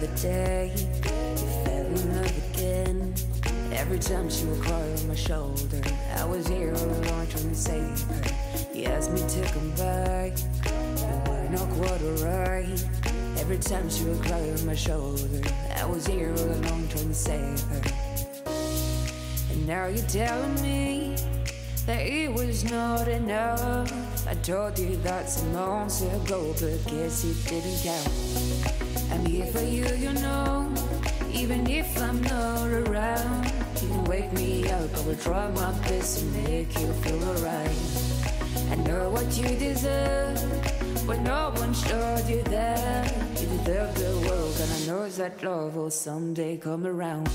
The day you fell in love again. Every time she would cry on my shoulder, I was here all along trying to save her. He asked me to come back, but we're not quite alright. Every time she would cry on my shoulder, I was here all along trying to save her. And now you're telling me that it was not enough. I told you that some months ago, but guess it didn't count. I'm here for you, you know, even if I'm not around. You can wake me up, I will try my best to make you feel alright. I know what you deserve, but no one showed you that. You deserve the world, and I know that love will someday come around.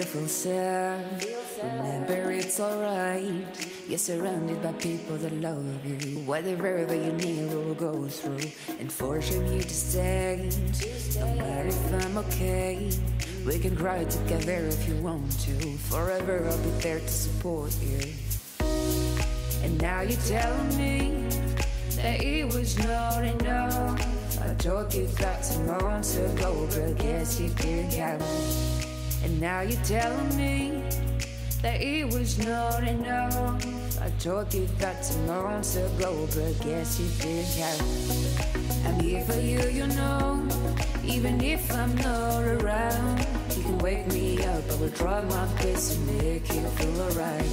Feel sad, remember it's alright. You're surrounded by people that love you. Whatever you need will go through and forcing you to stay. No matter if I'm okay, we can cry together if you want to. Forever I'll be there to support you. And now you're telling me that it was not enough. I told you that some months ago, but guess you didn't count. And now you're telling me that it was not enough. I told you that some months ago, but guess you didn't count. I'm here for you, you know, even if I'm not around. You can wake me up, I will try my best to make you feel alright.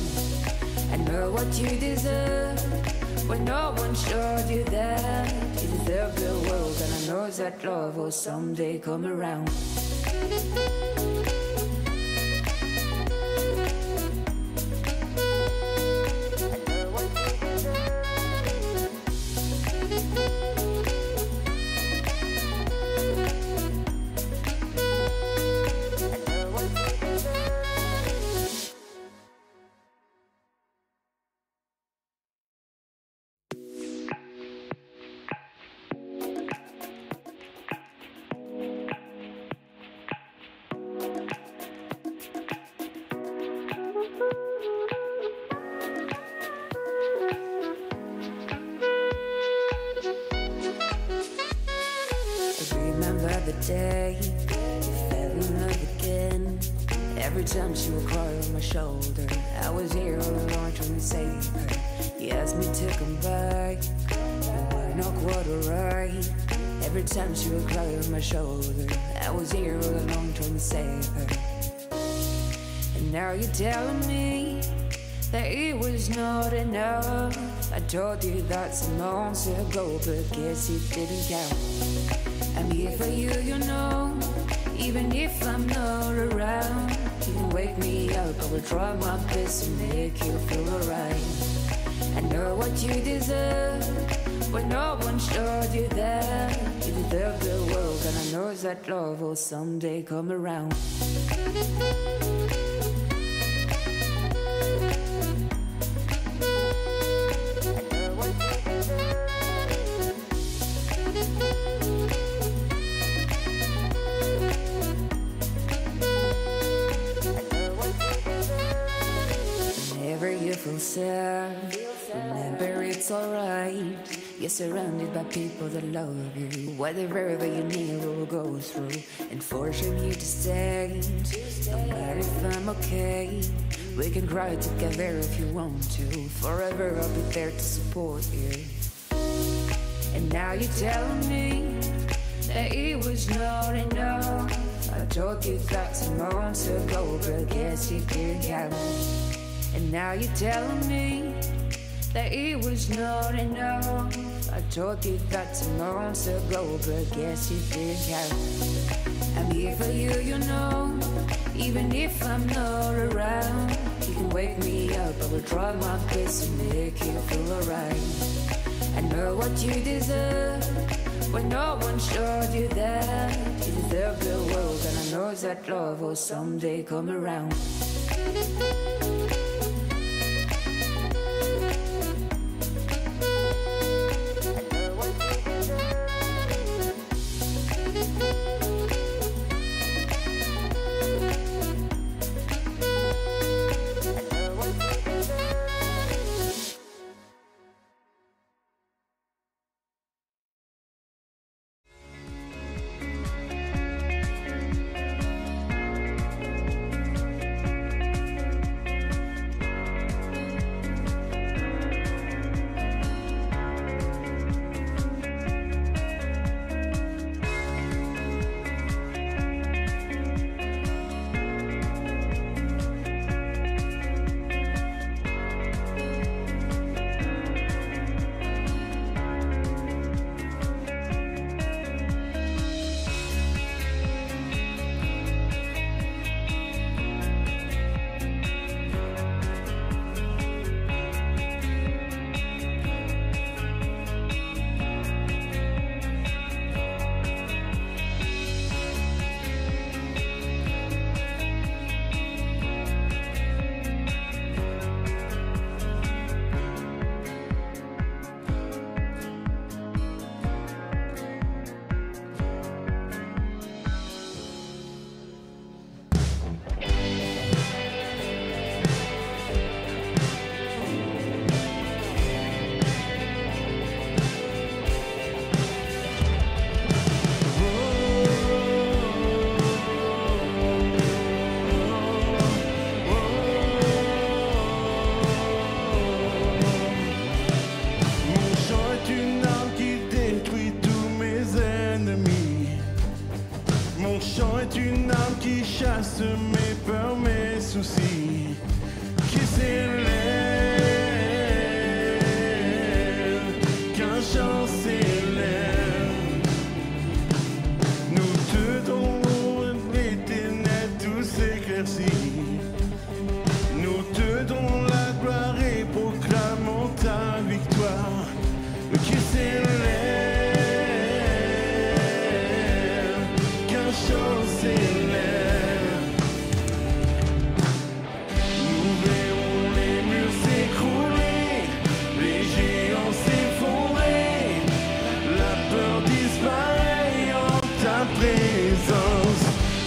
I know what you deserve, but no one showed you that. You deserve the world, and I know that love will someday come around. The day you fell in love again. Every time she would cry on my shoulder, I was here all along trying to save her. He asked me to come back, but we're not quite alright. Every time she would cry on my shoulder, I was here all along trying to save her. And now you're telling me that it was not enough. I told you that some months ago, but guess it didn't count. I'm here for you, you know, even if I'm not around. You can wake me up, I will try my best to make you feel alright. I know what you deserve, but no one showed you that. You deserve the world, and I know that love will someday come around. Whenever you feel sad, remember it's alright. You're surrounded by people that love you. Whatever you need will go through and forcing you to stay. No matter if I'm okay, we can cry together if you want to. Forever I'll be there to support you. And now you're telling me that it was not enough. I told you that some months ago, but guess you didn't count. And now you're telling me that it was not enough. I told you that some months ago, but guess you didn't count. I'm here for you, you know, even if I'm not around. You can wake me up, I will try my best to make you feel alright. I know what you deserve, but no one showed you that. You deserve the world, and I know that love will someday come around. Mes peurs, mes soucis qui s'élèvent, qu'un chant s'élève. Nous te donnons les ténèbres tous éclaircis. Nous te donnons la gloire et proclamons ta victoire qui s'élève, qu'un chant s'élève.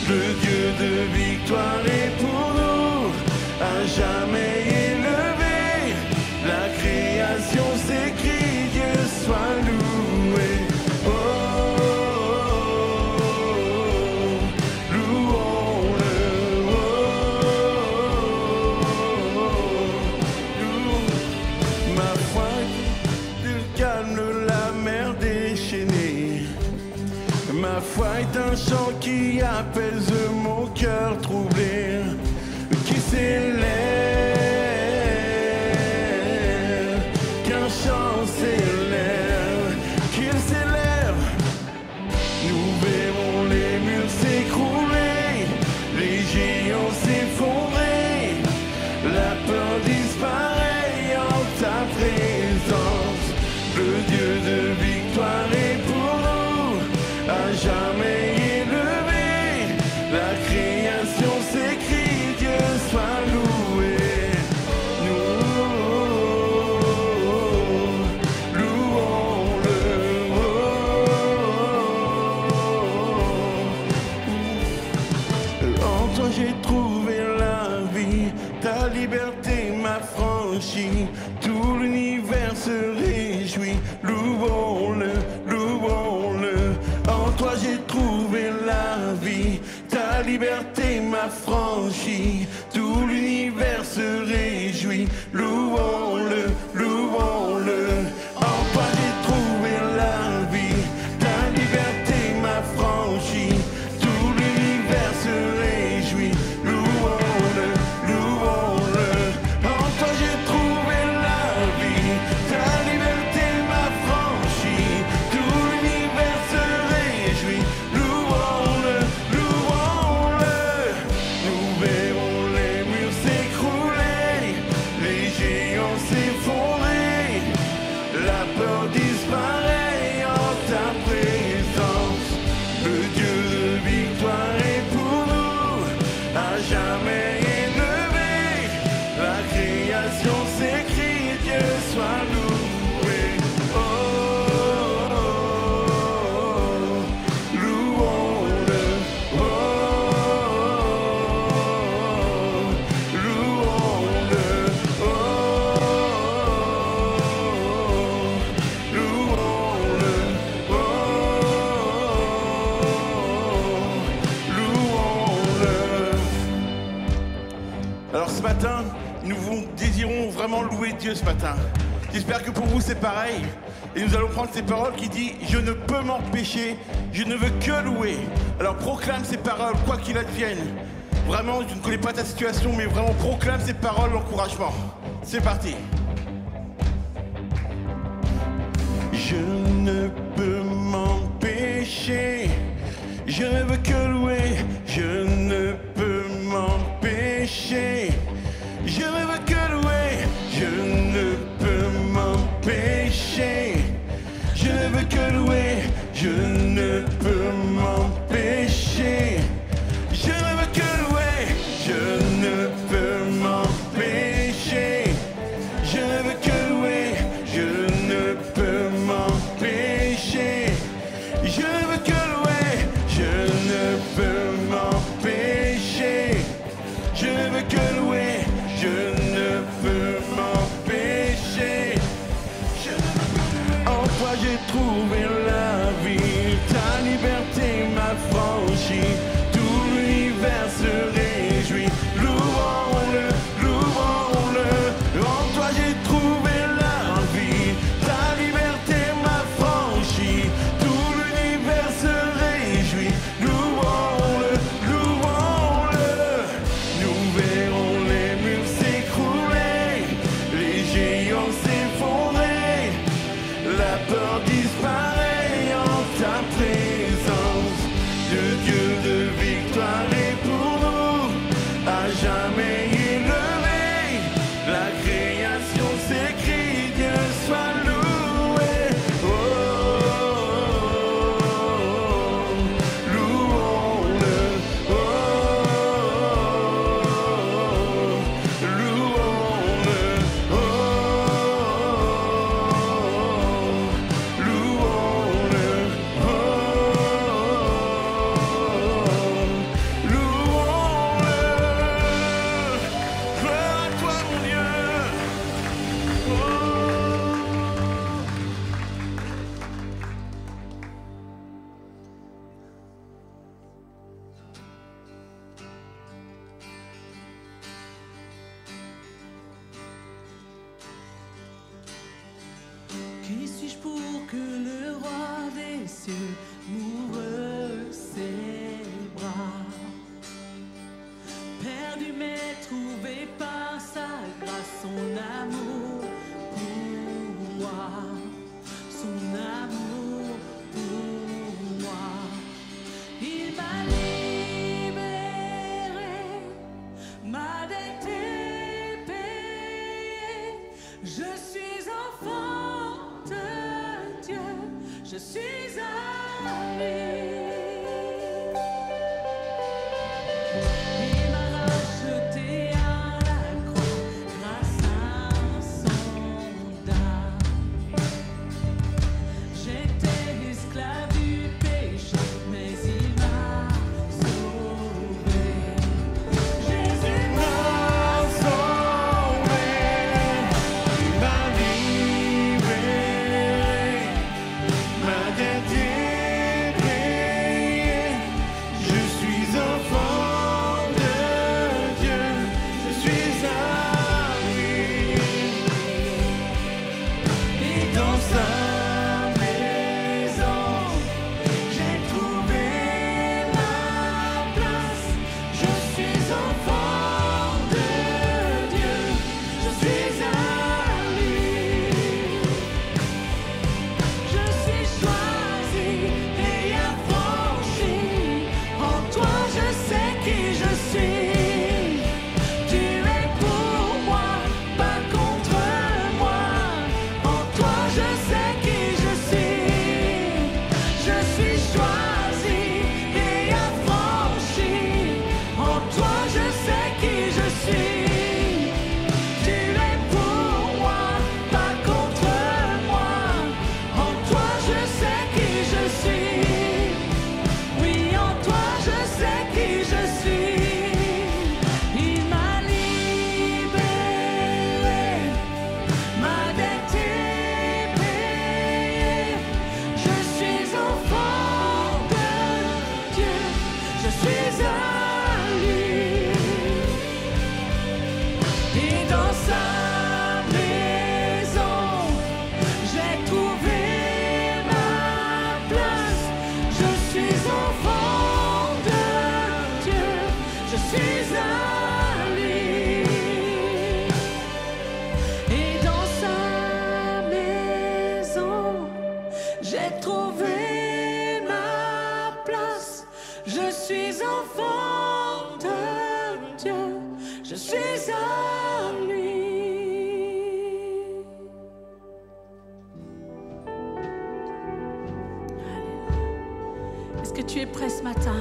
Le Dieu de victoire est pour nous, à jamais élevé. La création s'écrit, Dieu soit loué. Oh, louons-le. Ma foi, il calme la mer déchaînée. Ma foi est un chant qui apaise mon cœur troublé, qui s'élève, qu'un louons-le, louons-le. En toi j'ai trouvé la vie, ta liberté m'a franchi, tout l'univers se réjouit, louons-le, louons-le. En toi j'ai trouvé la vie, ta liberté m'a franchi, tout l'univers se réjouit, louons-le, louons-le. En toi j'ai trouvé la vie, ta liberté m'a franchi, tout l'univers se réjouit, louons-le, louons-le. Nous verrons les murs s'écrouler, les géants s'effondrer, la peur disparaît en ta présence. Le Dieu de victoire est pour nous, à jamais élevé. La création s'écrit, Dieu soit loué. Oh, oh, oh, louons-le. Oh, louons-le. Oh, louons-le. Louons-le. Alors ce matin, nous désirons vraiment louer Dieu ce matin. J'espère que pour vous c'est pareil. Et nous allons prendre ces paroles qui disent « Je ne peux m'empêcher, je ne veux que louer ». Alors proclame ces paroles, quoi qu'il advienne. Vraiment, je ne connais pas ta situation, mais vraiment proclame ces paroles d'encouragement. C'est parti. Je ne peux m'empêcher, je ne veux que louer, je ne peux m'empêcher, je ne veux que louer, je ne peux m'empêcher, je ne veux que louer, je ne peux m'empêcher, je ne veux que louer, je ne peux m'empêcher, je ne veux que louer, je ne peux m'empêcher, je ne veux que louer, je ne peux m'empêcher, je ne veux que louer, je ne peux m'empêcher. En toi j'ai trouvé la vie, ta liberté m'a franchi, tout l'univers se réjouit, louons-le, louons-le. En toi j'ai trouvé la vie, ta liberté m'a franchi, tout l'univers se réjouit, louons-le, louons-le. Nous verrons les murs s'écrouler, les géants s'effondrer, la peur disparaît en ta présence. Le Dieu de victoire est pour nous, à jamais élevé. La création s'écrit, Dieu soit loué. Oh, louons-le. Oh, louons-le. Oh, louons-le. Oh, louons-le. Gloire à toi, mon Dieu. Oh. Qui suis-je pour que le roi des cieux m'ouvre ses bras? Perdu mais trouvé par sa grâce, son amour pour moi, son amour pour moi. Il m'a libéré, ma dette est payée. Je suis enfant de Dieu, je suis à lui. Il m'a racheté à la croix grâce à son dard. J'étais esclave du péché, mais il m'a sauvé. Jésus m'a sauvé, il m'a libéré. trouvé ma place. Je suis enfant de Dieu. Je suis à lui. Est-ce que tu es prêt ce matin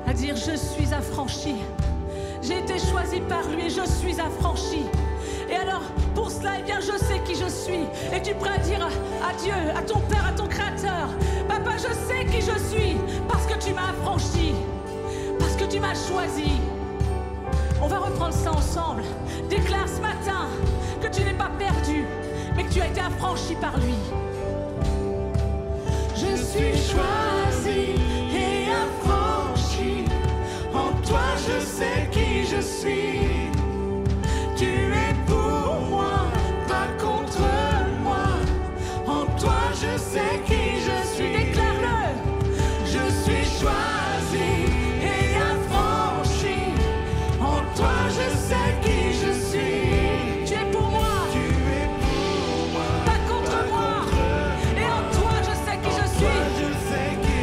à dire je suis affranchi? J'ai été choisi par lui et je suis affranchi. Et alors, pour cela, eh bien, je sais qui je suis. Et tu es prêt à dire à Dieu, à ton Père, à ton Créateur: Papa, je sais qui je suis parce que tu m'as affranchi, parce que tu m'as choisi. On va reprendre ça ensemble. Déclare ce matin que tu n'es pas perdu, mais que tu as été affranchi par lui. Je suis choisi et affranchi. En toi, je sais qui je suis. Tu es pour moi, pas contre moi. En toi, je sais qui je suis. Déclare-le. Je suis choisi et affranchi. En toi, je sais qui je suis. Tu es pour moi. Tu es pour moi, pas contre moi. Et en toi, je sais qui je suis.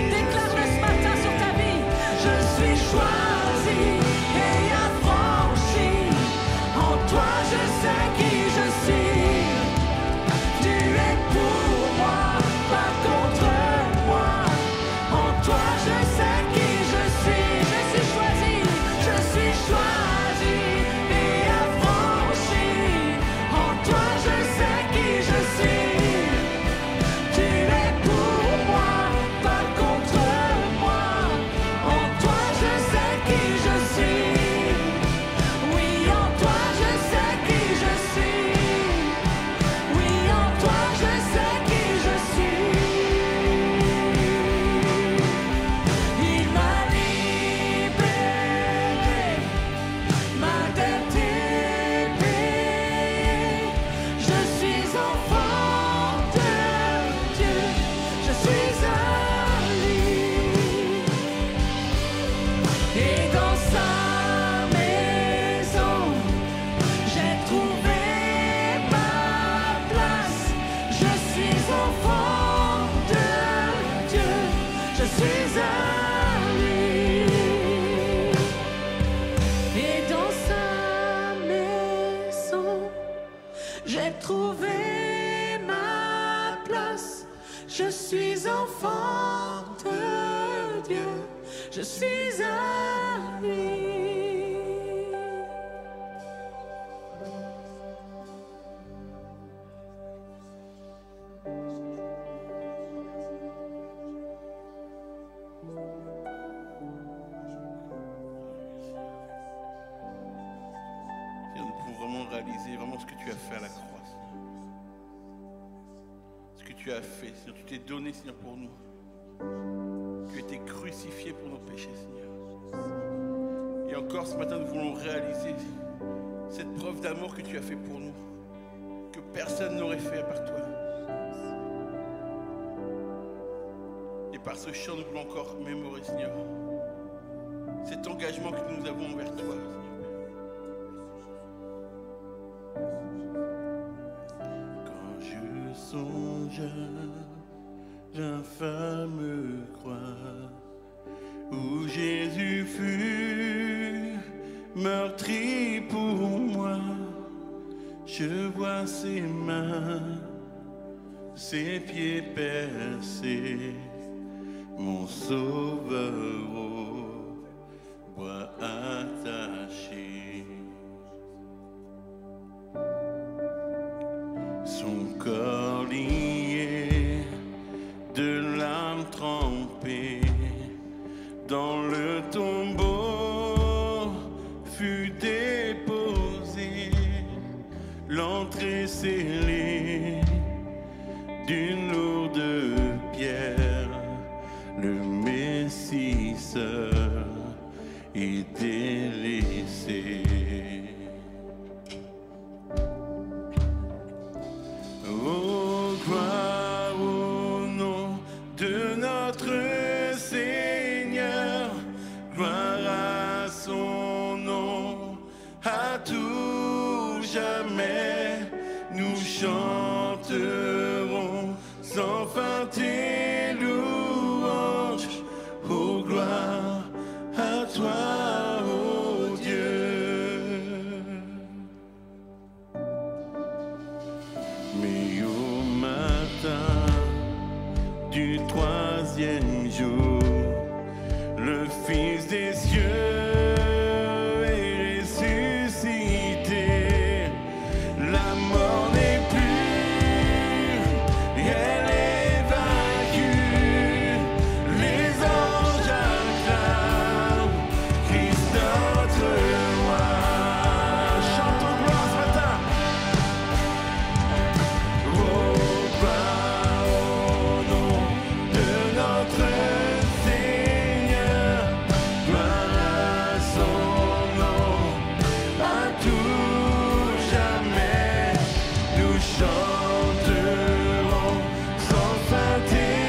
Déclare-le ce matin sur ta vie. Je suis choisi et affranchi. En toi, je sais qui je suis. Tu es pour moi, pas contre moi. En toi, je sais qui je suis. Je suis choisi et affranchi. En toi, je sais qui je suis. Tu es pour moi, pas contre moi. En toi, je sais qui je suis. Oui, en toi, je sais qui je suis. Oui, en toi, je sais qui je suis. Il m'a libéré, ma dette est payée. Je suis enfant de Dieu, je suis à lui. Et dans sa maison, j'ai trouvé ma place. Je suis enfant de Dieu, je suis à lui. Et dans sa maison, j'ai trouvé ma place. Je suis enfant de Dieu, je suis à lui. Seigneur, nous pouvons vraiment réaliser vraiment ce que tu as fait à la croix, Seigneur. Ce que tu as fait, Seigneur, tu t'es donné, Seigneur, pour nous. Tu as été crucifié pour nos péchés, Seigneur. Et encore ce matin, nous voulons réaliser cette preuve d'amour que tu as fait pour nous, que personne n'aurait fait à part toi. Et par ce chant, nous voulons encore mémorer, Seigneur, cet engagement que nous avons envers toi, Seigneur. Quand je songe à l'infâme croix où Jésus fut meurtri pour moi, je vois ses mains, ses pieds percés, mon sauveur au bois attaché. Son corps lié, de l'âme trempée, dans le tombeau fut déposé, l'entrée scellée d'une lourde pierre, le Messie seul est délaissé. Oh, gloire au nom de notre Seigneur, gloire à son nom, à tout jamais, nous chanterons sans fin. enfin tes louanges. Oh, gloire à toi, oh Dieu. Mais au matin du troisième jour, le Fils des cieux est ressuscité. La mort n'est plus, elle est vaincue. Les anges acclament Christ notre roi. Chantons gloire ce matin. Oh, gloire au nom de notre Seigneur, gloire à son nom, à tout jamais. Nous chanterons sans fin tes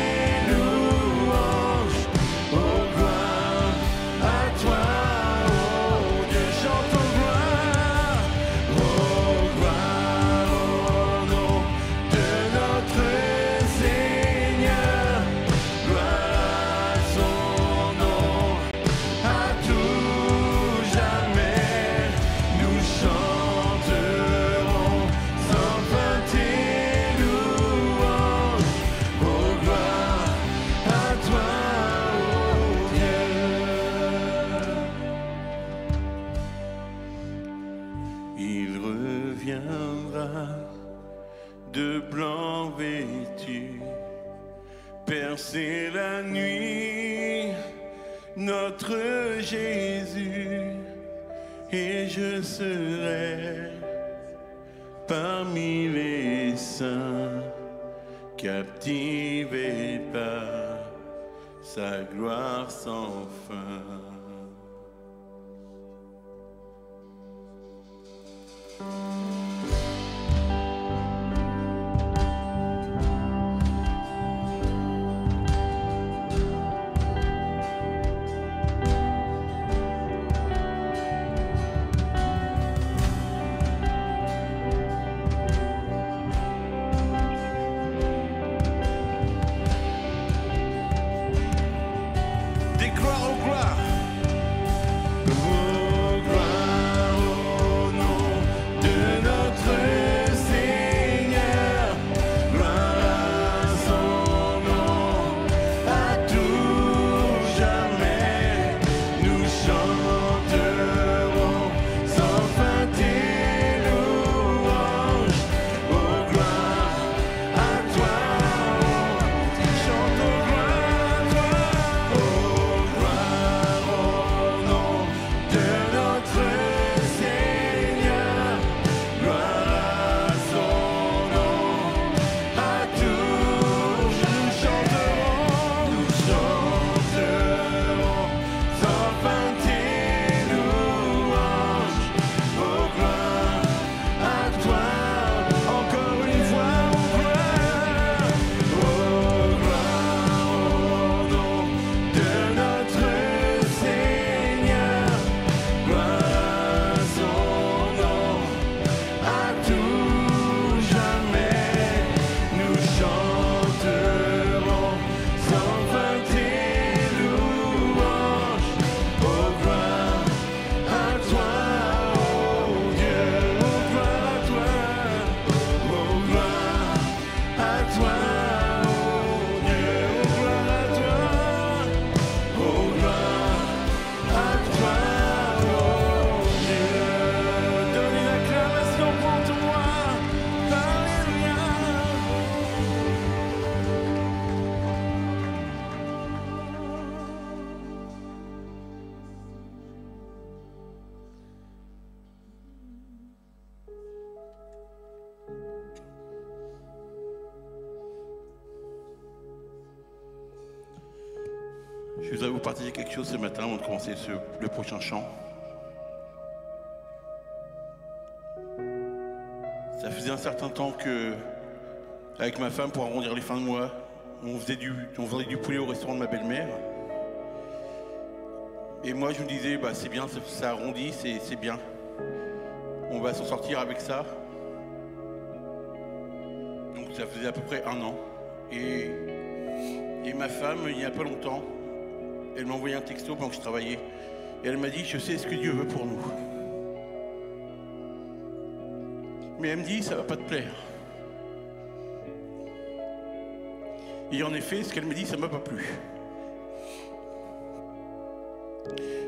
louanges. Oh, gloire à toi, oh Dieu. Chantons gloire. Oh, gloire au nom de notre Seigneur, gloire à son nom, à tout jamais. Nous chanterons sans fin tes louanges. Oh, gloire à toi, oh Dieu. Il reviendra de blanc vêtu, percer la nuit, notre Jésus, et je serai parmi les saints, captivé par sa gloire sans fin. Des gloires aux gloires. Oh, gloire au nom de notre Seigneur, gloire à son nom, à tout jamais. Nous chanterons sans fin tes louanges. Oh, gloire à toi, chantons gloire à toi. Oh, gloire au nom de notre Seigneur, gloire à son nom, à tout nous chanterons sans fin tes louanges. Oh, gloire à toi, encore une fois, oh, gloire. Oh, gloire au nom de notre Seigneur, gloire à son nom, à tout jamais. Nous chanterons sans fin tes louanges. Oh, gloire à toi, oh Dieu. Oh, gloire à toi. Oh, gloire à toi, oh Dieu. Oh, gloire à toi. Oh, gloire à toi, oh Dieu. Donne une acclamation pour toi. Alléluia. Je voudrais vous partager quelque chose ce matin avant de commencer le prochain chant. Ça faisait un certain temps que, avec ma femme, pour arrondir les fins de mois, on vendait du poulet au restaurant de ma belle-mère. Et moi, je me disais, bah, c'est bien, ça arrondit, c'est bien. On va s'en sortir avec ça. Donc ça faisait à peu près 1 an. Et Et ma femme, il n'y a pas longtemps, elle m'a envoyé un texto pendant que je travaillais. Et elle m'a dit, je sais ce que Dieu veut pour nous. Mais elle me dit, ça va pas te plaire. Et en effet, ce qu'elle me dit, ça m'a pas plu.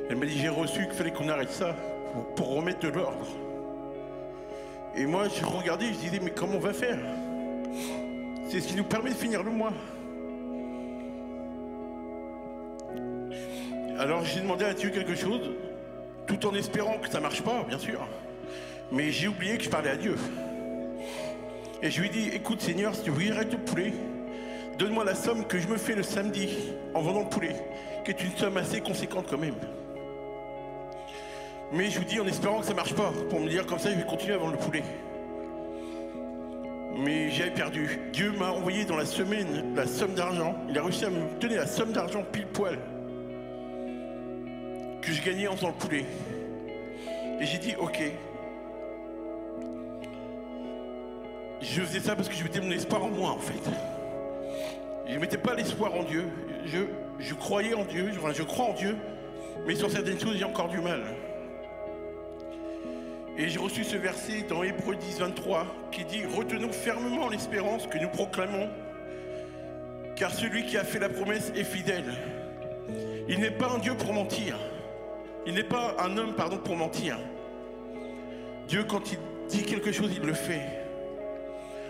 Elle m'a dit, j'ai reçu qu'il fallait qu'on arrête ça pour remettre de l'ordre. Et moi, je regardais, je disais, mais comment on va faire? C'est ce qui nous permet de finir le mois. Alors j'ai demandé à Dieu quelque chose, tout en espérant que ça ne marche pas, bien sûr. Mais j'ai oublié que je parlais à Dieu. Et je lui ai dit, écoute Seigneur, si tu veux arrêter le poulet, donne-moi la somme que je me fais le samedi en vendant le poulet, qui est une somme assez conséquente quand même. Mais je vous dis en espérant que ça ne marche pas, pour me dire comme ça je vais continuer à vendre le poulet. Mais j'avais perdu. Dieu m'a envoyé dans la semaine la somme d'argent. Il a réussi à me donner la somme d'argent pile poil que je gagnais en faisant le poulet. Et j'ai dit ok. Je faisais ça parce que je mettais mon espoir en moi en fait. Je ne mettais pas l'espoir en Dieu. Je croyais en Dieu, je crois en Dieu, mais sur certaines choses j'ai encore du mal. Et j'ai reçu ce verset dans Hébreux 10, 23 qui dit « Retenons fermement l'espérance que nous proclamons, car celui qui a fait la promesse est fidèle. Il n'est pas un Dieu pour mentir. Il n'est pas un homme, pour mentir. Dieu, quand il dit quelque chose, il le fait.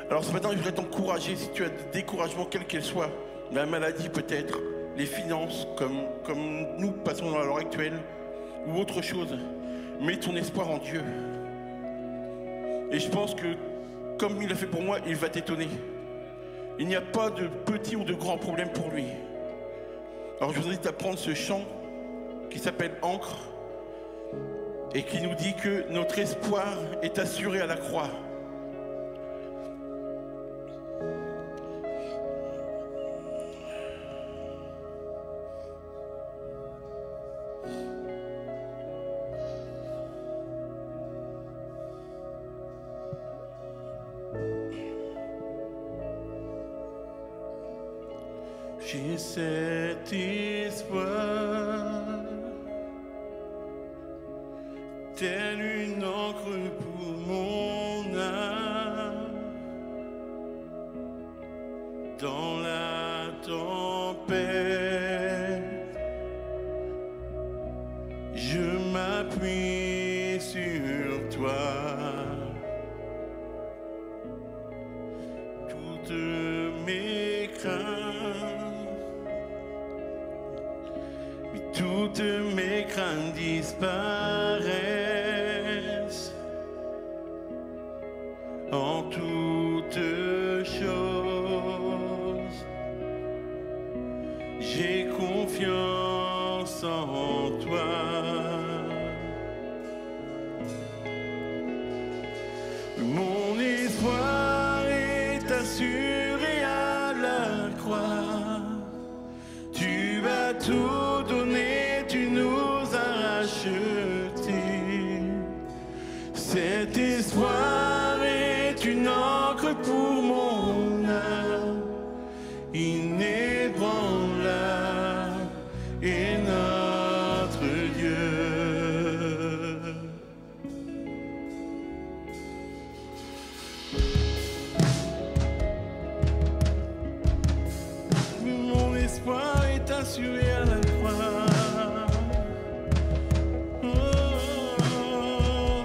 Alors ce matin, je voudrais t'encourager, si tu as des découragements, quel qu'elle soit, la maladie peut-être, les finances, comme nous passons à l'heure actuelle, ou autre chose, mets ton espoir en Dieu. Et je pense que, comme il l'a fait pour moi, il va t'étonner. Il n'y a pas de petit ou de grand problème pour lui. Alors je voudrais t'apprendre ce chant qui s'appelle Encre et qui nous dit que notre espoir est assuré à la croix. J'ai cet espoir, telle une encre pour mon âme, dans la tempête, je m'appuie sur toi. Toutes mes craintes, toutes mes craintes disparaissent en toutes choses. J'ai confiance en toi. Mon espoir est assuré à la croix. Tu vas tout donner, tu nous as rachetés. Cet espoir est une encre pour mon âme, inébranlable est notre Dieu. Mon espoir est assuré à la croix. Oh, oh, oh.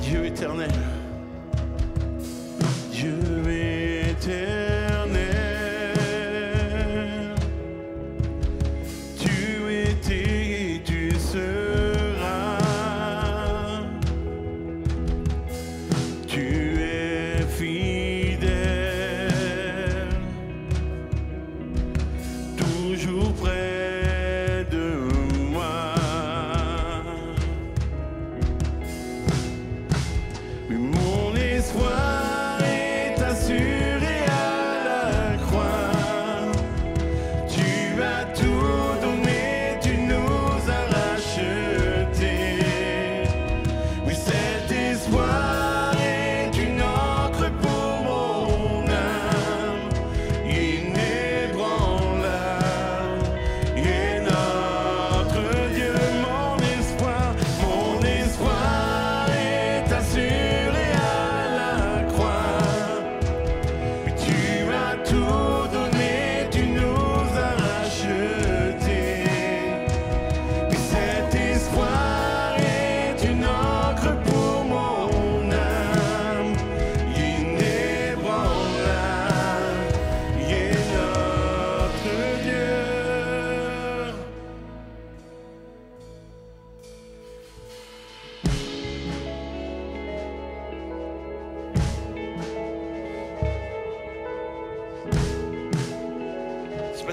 Dieu éternel, Dieu éternel, tu étais et tu seras. Tu es fidèle, toujours près de moi. Mais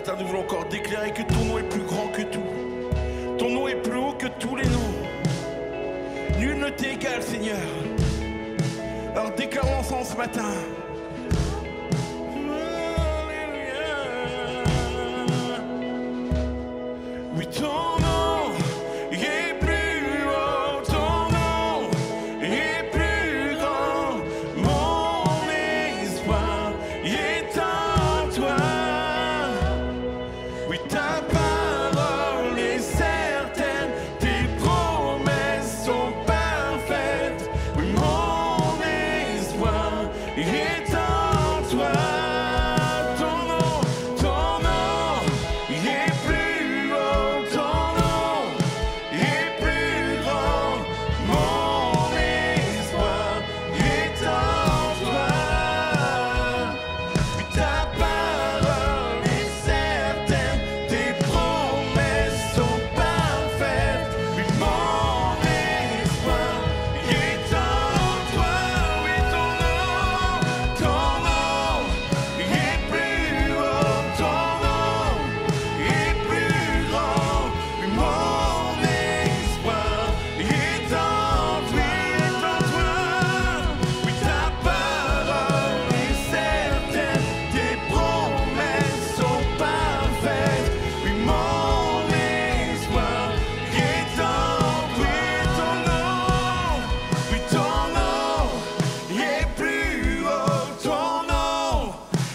matin, nous voulons encore déclarer que ton nom est plus grand que tout. Ton nom est plus haut que tous les noms. Nul ne t'égale, Seigneur. Alors déclarons ensemble ce matin. Oui, ton nom est plus haut, ton nom est plus grand. Mon espoir est en toi. Oui, ta parole est certaine, tes promesses sont parfaites. Oui, mon espoir est en toi. Ton nom est plus haut, ton nom est plus grand. Mon espoir est en toi. Oui, ta parole est certaine, tes promesses sont parfaites. Oui, mon espoir est en toi. Oui, ton nom est plus haut, ton nom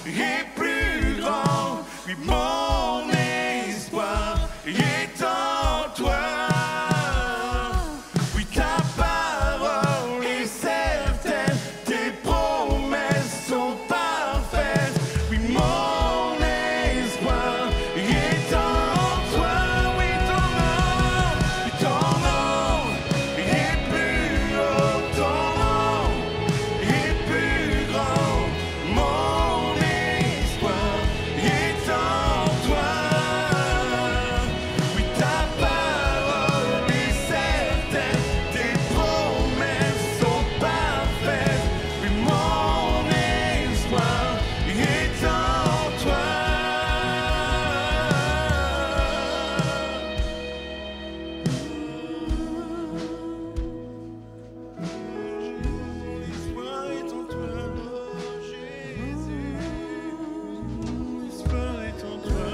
est plus grand. Oui, mon espoir est en toi. Oui, ta parole est certaine, tes promesses sont parfaites. Oui, mon espoir est en toi. Oui, ton nom est plus haut, ton nom est plus grand. Oui, mon espoir est en toi. Oui, ta parole est certaine, tes promesses sont parfaites. Oui, mon espoir est en toi. Oui, ton nom est plus haut, ton nom est plus grand. Mon espoir est en toi. Oui, ta parole est certaine, tes promesses sont parfaites. Oui, mon espoir est en toi. Mon espoir est en toi, Jésus. Mon espoir est en toi.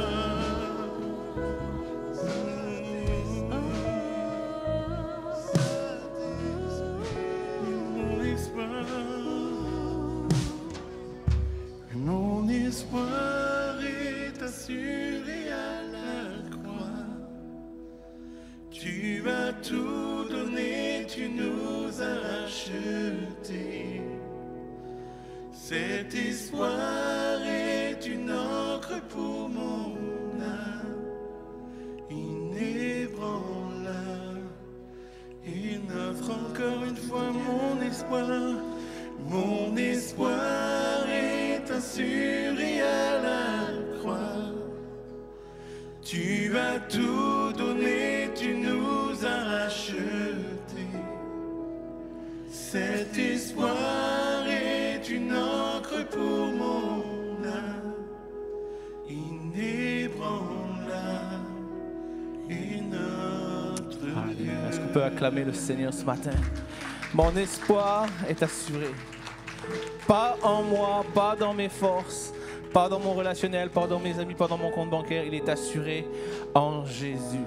Mon espoir est assuré à la croix. Tu as tout donné, tu nous as rachetés. Cet espoir est une encre pour mon âme, inébranlable. Il offre encore une fois mon espoir. Mon espoir est assuré à la croix. Tu as tout donné, tu nous as rachetés. Cet espoir est une encre pour mon âme, inébranlable et notre Dieu. Est-ce qu'on peut acclamer le Seigneur ce matin? Mon espoir est assuré. Pas en moi, pas dans mes forces, pas dans mon relationnel, pas dans mes amis, pas dans mon compte bancaire. Il est assuré en Jésus.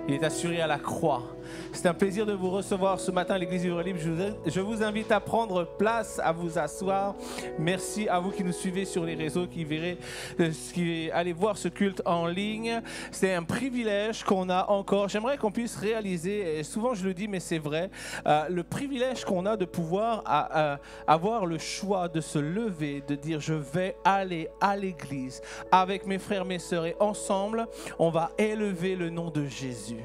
Il est assuré à la croix. C'est un plaisir de vous recevoir ce matin à l'église Vivre Libre. Je vous invite à prendre place, à vous asseoir. Merci à vous qui nous suivez sur les réseaux, qui allez voir ce culte en ligne. C'est un privilège qu'on a encore. J'aimerais qu'on puisse réaliser, et souvent je le dis, mais c'est vrai, le privilège qu'on a de pouvoir avoir le choix de se lever, de dire je vais aller à l'église avec mes frères, mes sœurs, et ensemble, on va élever le nom de Jésus.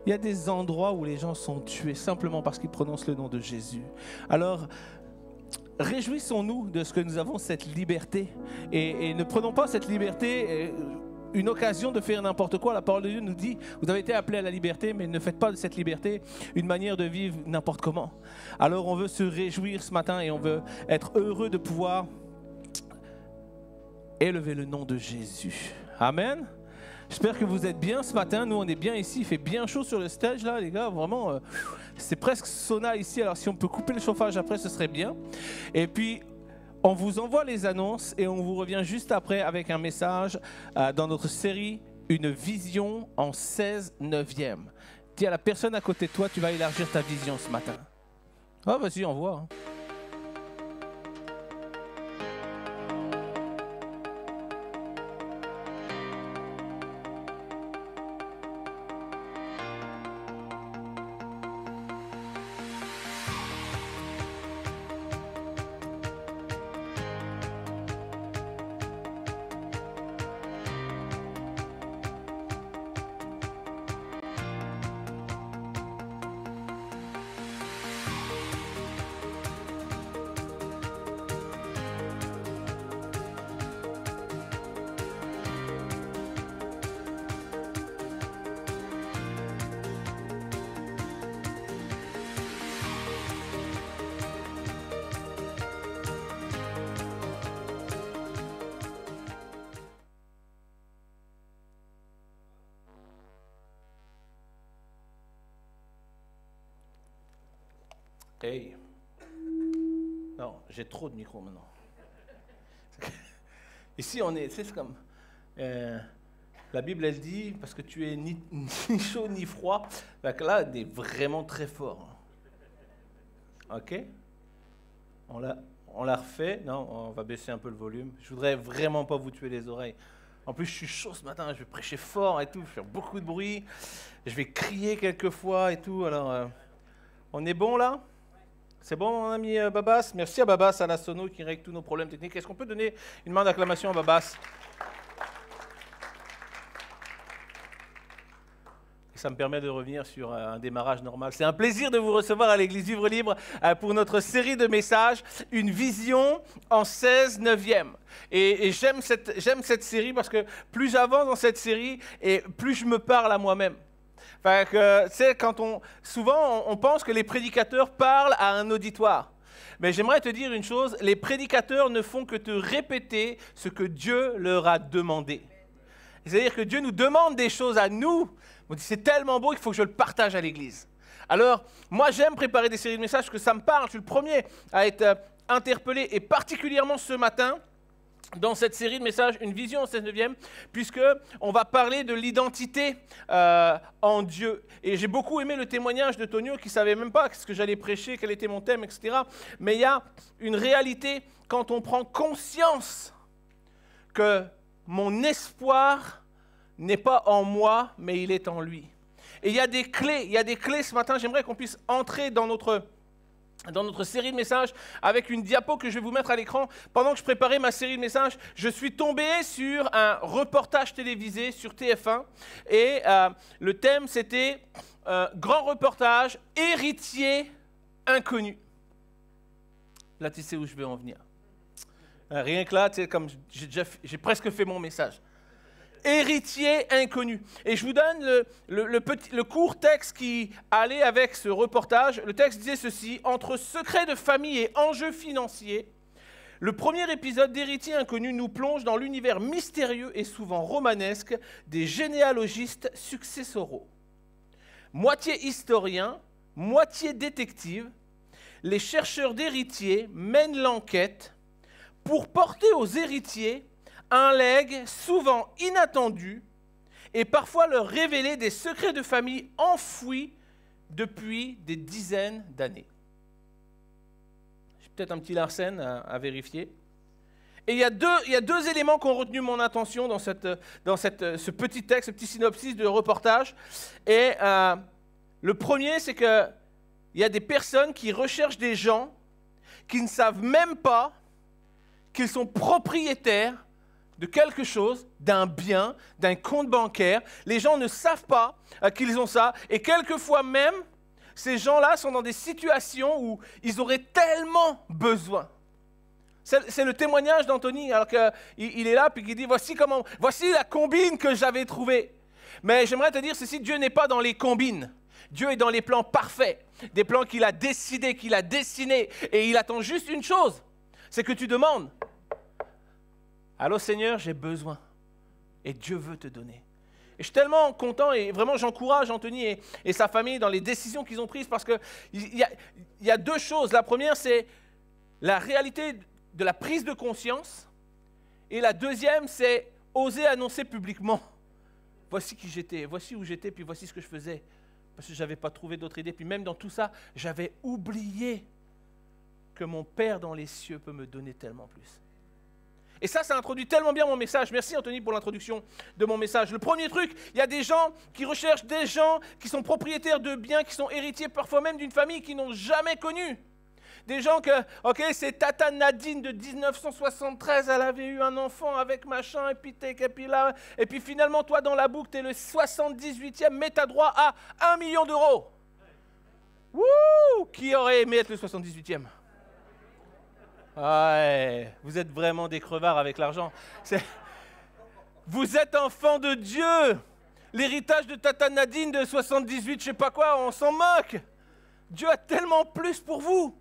Il y a des endroits où les gens sont tués simplement parce qu'ils prononcent le nom de Jésus. Alors, réjouissons-nous de ce que nous avons cette liberté et ne prenons pas cette liberté une occasion de faire n'importe quoi. La parole de Dieu nous dit, vous avez été appelés à la liberté, mais ne faites pas de cette liberté une manière de vivre n'importe comment. Alors, on veut se réjouir ce matin et on veut être heureux de pouvoir élever le nom de Jésus. Amen. J'espère que vous êtes bien ce matin. Nous, on est bien ici. Il fait bien chaud sur le stage, là, les gars. Vraiment, c'est presque sauna ici. Alors, si on peut couper le chauffage après, ce serait bien. Et puis, on vous envoie les annonces et on vous revient juste après avec un message dans notre série « Une vision en 16/9e ». Dis à la personne à côté de toi, tu vas élargir ta vision ce matin. Ah, vas-y, envoie. Hein. Hey. Non, j'ai trop de micros maintenant. Ici, on est, c'est comme... la Bible, elle dit, parce que tu es ni chaud ni froid, donc là, on est vraiment très fort. OK? On l'a refait. Non, on va baisser un peu le volume. Je voudrais vraiment pas vous tuer les oreilles. En plus, je suis chaud ce matin, je vais prêcher fort et tout, je vais faire beaucoup de bruit, je vais crier quelquefois et tout. Alors, on est bon là? C'est bon, mon ami Babas? Merci à Babas, à la sono qui règle tous nos problèmes techniques. Est-ce qu'on peut donner une main d'acclamation à Babas? Et ça me permet de revenir sur un démarrage normal. C'est un plaisir de vous recevoir à l'Église Vivre Libre pour notre série de messages, Une vision en 16/9e. Et j'aime cette série parce que plus j'avance dans cette série et plus je me parle à moi-même. Fait que, tu sais, souvent on pense que les prédicateurs parlent à un auditoire. Mais j'aimerais te dire une chose, les prédicateurs ne font que te répéter ce que Dieu leur a demandé. C'est-à-dire que Dieu nous demande des choses à nous. On dit, c'est tellement beau qu'il faut que je le partage à l'Église. Alors, moi j'aime préparer des séries de messages parce que ça me parle. Je suis le premier à être interpellé, et particulièrement ce matin, dans cette série de messages, Une vision en 16/9e, puisqu'on va parler de l'identité en Dieu. Et j'ai beaucoup aimé le témoignage de Tonio, qui ne savait même pas ce que j'allais prêcher, quel était mon thème, etc. Mais il y a une réalité quand on prend conscience que mon espoir n'est pas en moi, mais il est en lui. Et il y a des clés ce matin. J'aimerais qu'on puisse entrer dans notre série de messages avec une diapo que je vais vous mettre à l'écran. Pendant que je préparais ma série de messages, je suis tombé sur un reportage télévisé sur TF1 et le thème c'était grand reportage, héritier inconnu. Là, tu sais où je vais en venir. Rien que là, tu sais, comme j'ai presque fait mon message. Héritier inconnu. Et je vous donne le court texte qui allait avec ce reportage. Le texte disait ceci: entre secrets de famille et enjeux financiers, le premier épisode d'Héritier inconnu nous plonge dans l'univers mystérieux et souvent romanesque des généalogistes successoraux. Moitié historien, moitié détective, les chercheurs d'héritiers mènent l'enquête pour porter aux héritiers un legs souvent inattendu et parfois leur révéler des secrets de famille enfouis depuis des dizaines d'années. J'ai peut-être un petit Larsen à vérifier. Et il y a deux éléments qui ont retenu mon attention dans ce petit texte, ce petit synopsis de reportage. Et le premier, c'est qu'il y a des personnes qui recherchent des gens qui ne savent même pas qu'ils sont propriétaires de quelque chose, d'un bien, d'un compte bancaire. Les gens ne savent pas qu'ils ont ça. Et quelquefois même, ces gens-là sont dans des situations où ils auraient tellement besoin. C'est le témoignage d'Anthony, alors qu'il est là, puis qu'il dit, voici la combine que j'avais trouvée. Mais j'aimerais te dire ceci, Dieu n'est pas dans les combines. Dieu est dans les plans parfaits, des plans qu'il a décidés, qu'il a dessinés. Et il attend juste une chose, c'est que tu demandes. Allô Seigneur, j'ai besoin Et Dieu veut te donner. Et je suis tellement content et vraiment j'encourage Anthony et sa famille dans les décisions qu'ils ont prises parce qu'il y a deux choses. La première, c'est la réalité de la prise de conscience. Et la deuxième, c'est oser annoncer publiquement. Voici qui j'étais, voici où j'étais, puis voici ce que je faisais. Parce que je n'avais pas trouvé d'autre idée. Puis même dans tout ça, j'avais oublié que mon Père dans les cieux peut me donner tellement plus. Et ça introduit tellement bien mon message. Merci Anthony pour l'introduction de mon message. Le premier truc, il y a des gens qui recherchent des gens qui sont propriétaires de biens, qui sont héritiers parfois même d'une famille qu'ils n'ont jamais connue. Des gens que, ok, c'est Tata Nadine de 1973, elle avait eu un enfant avec machin, et puis là, et puis finalement, toi, dans la boucle, tu es le 78e, mais tu as droit à 1 million d'euros. Wouh! Qui aurait aimé être le 78e? Ouais, vous êtes vraiment des crevards avec l'argent. Vous êtes enfant de Dieu. L'héritage de Tata Nadine de 78, je sais pas quoi, on s'en moque. Dieu a tellement plus pour vous.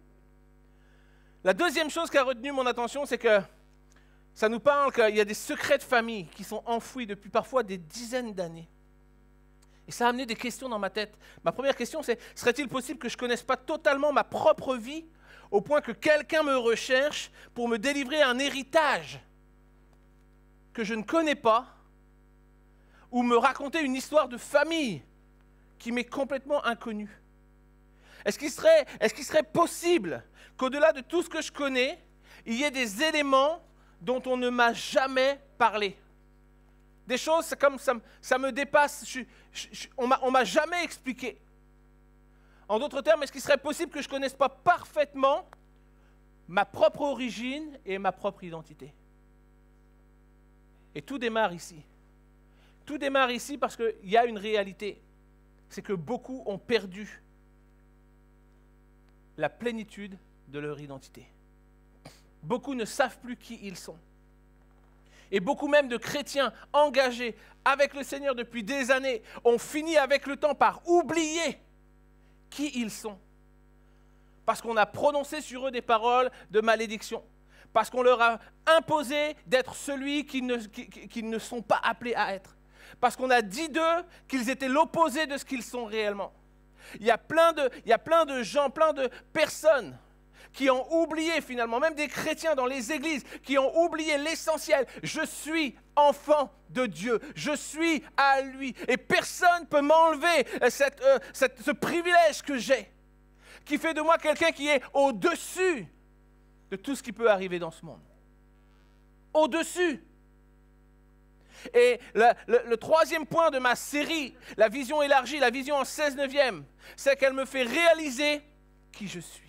La deuxième chose qui a retenu mon attention, c'est que ça nous parle qu'il y a des secrets de famille qui sont enfouis depuis parfois des dizaines d'années. Et ça a amené des questions dans ma tête. Ma première question, c'est, serait-il possible que je ne connaisse pas totalement ma propre vie au point que quelqu'un me recherche pour me délivrer un héritage que je ne connais pas ou me raconter une histoire de famille qui m'est complètement inconnue? Est-ce qu'il serait possible qu'au-delà de tout ce que je connais, il y ait des éléments dont on ne m'a jamais parlé? Des choses comme ça me dépasse, on ne m'a jamais expliqué. En d'autres termes, est-ce qu'il serait possible que je ne connaisse pas parfaitement ma propre origine et ma propre identité? Et tout démarre ici. Tout démarre ici parce qu'il y a une réalité. C'est que beaucoup ont perdu la plénitude de leur identité. Beaucoup ne savent plus qui ils sont. Et beaucoup même de chrétiens engagés avec le Seigneur depuis des années ont fini avec le temps par oublier qui ils sont. Parce qu'on a prononcé sur eux des paroles de malédiction. Parce qu'on leur a imposé d'être celui qu'ils ne sont pas appelés à être. Parce qu'on a dit d'eux qu'ils étaient l'opposé de ce qu'ils sont réellement. Il y a plein de gens, plein de personnes qui ont oublié finalement, même des chrétiens dans les églises, qui ont oublié l'essentiel. Je suis enfant de Dieu, je suis à lui. Et personne ne peut m'enlever ce privilège que j'ai, qui fait de moi quelqu'un qui est au-dessus de tout ce qui peut arriver dans ce monde. Au-dessus. Et le troisième point de ma série, la vision élargie, la vision en 16/9, c'est qu'elle me fait réaliser qui je suis.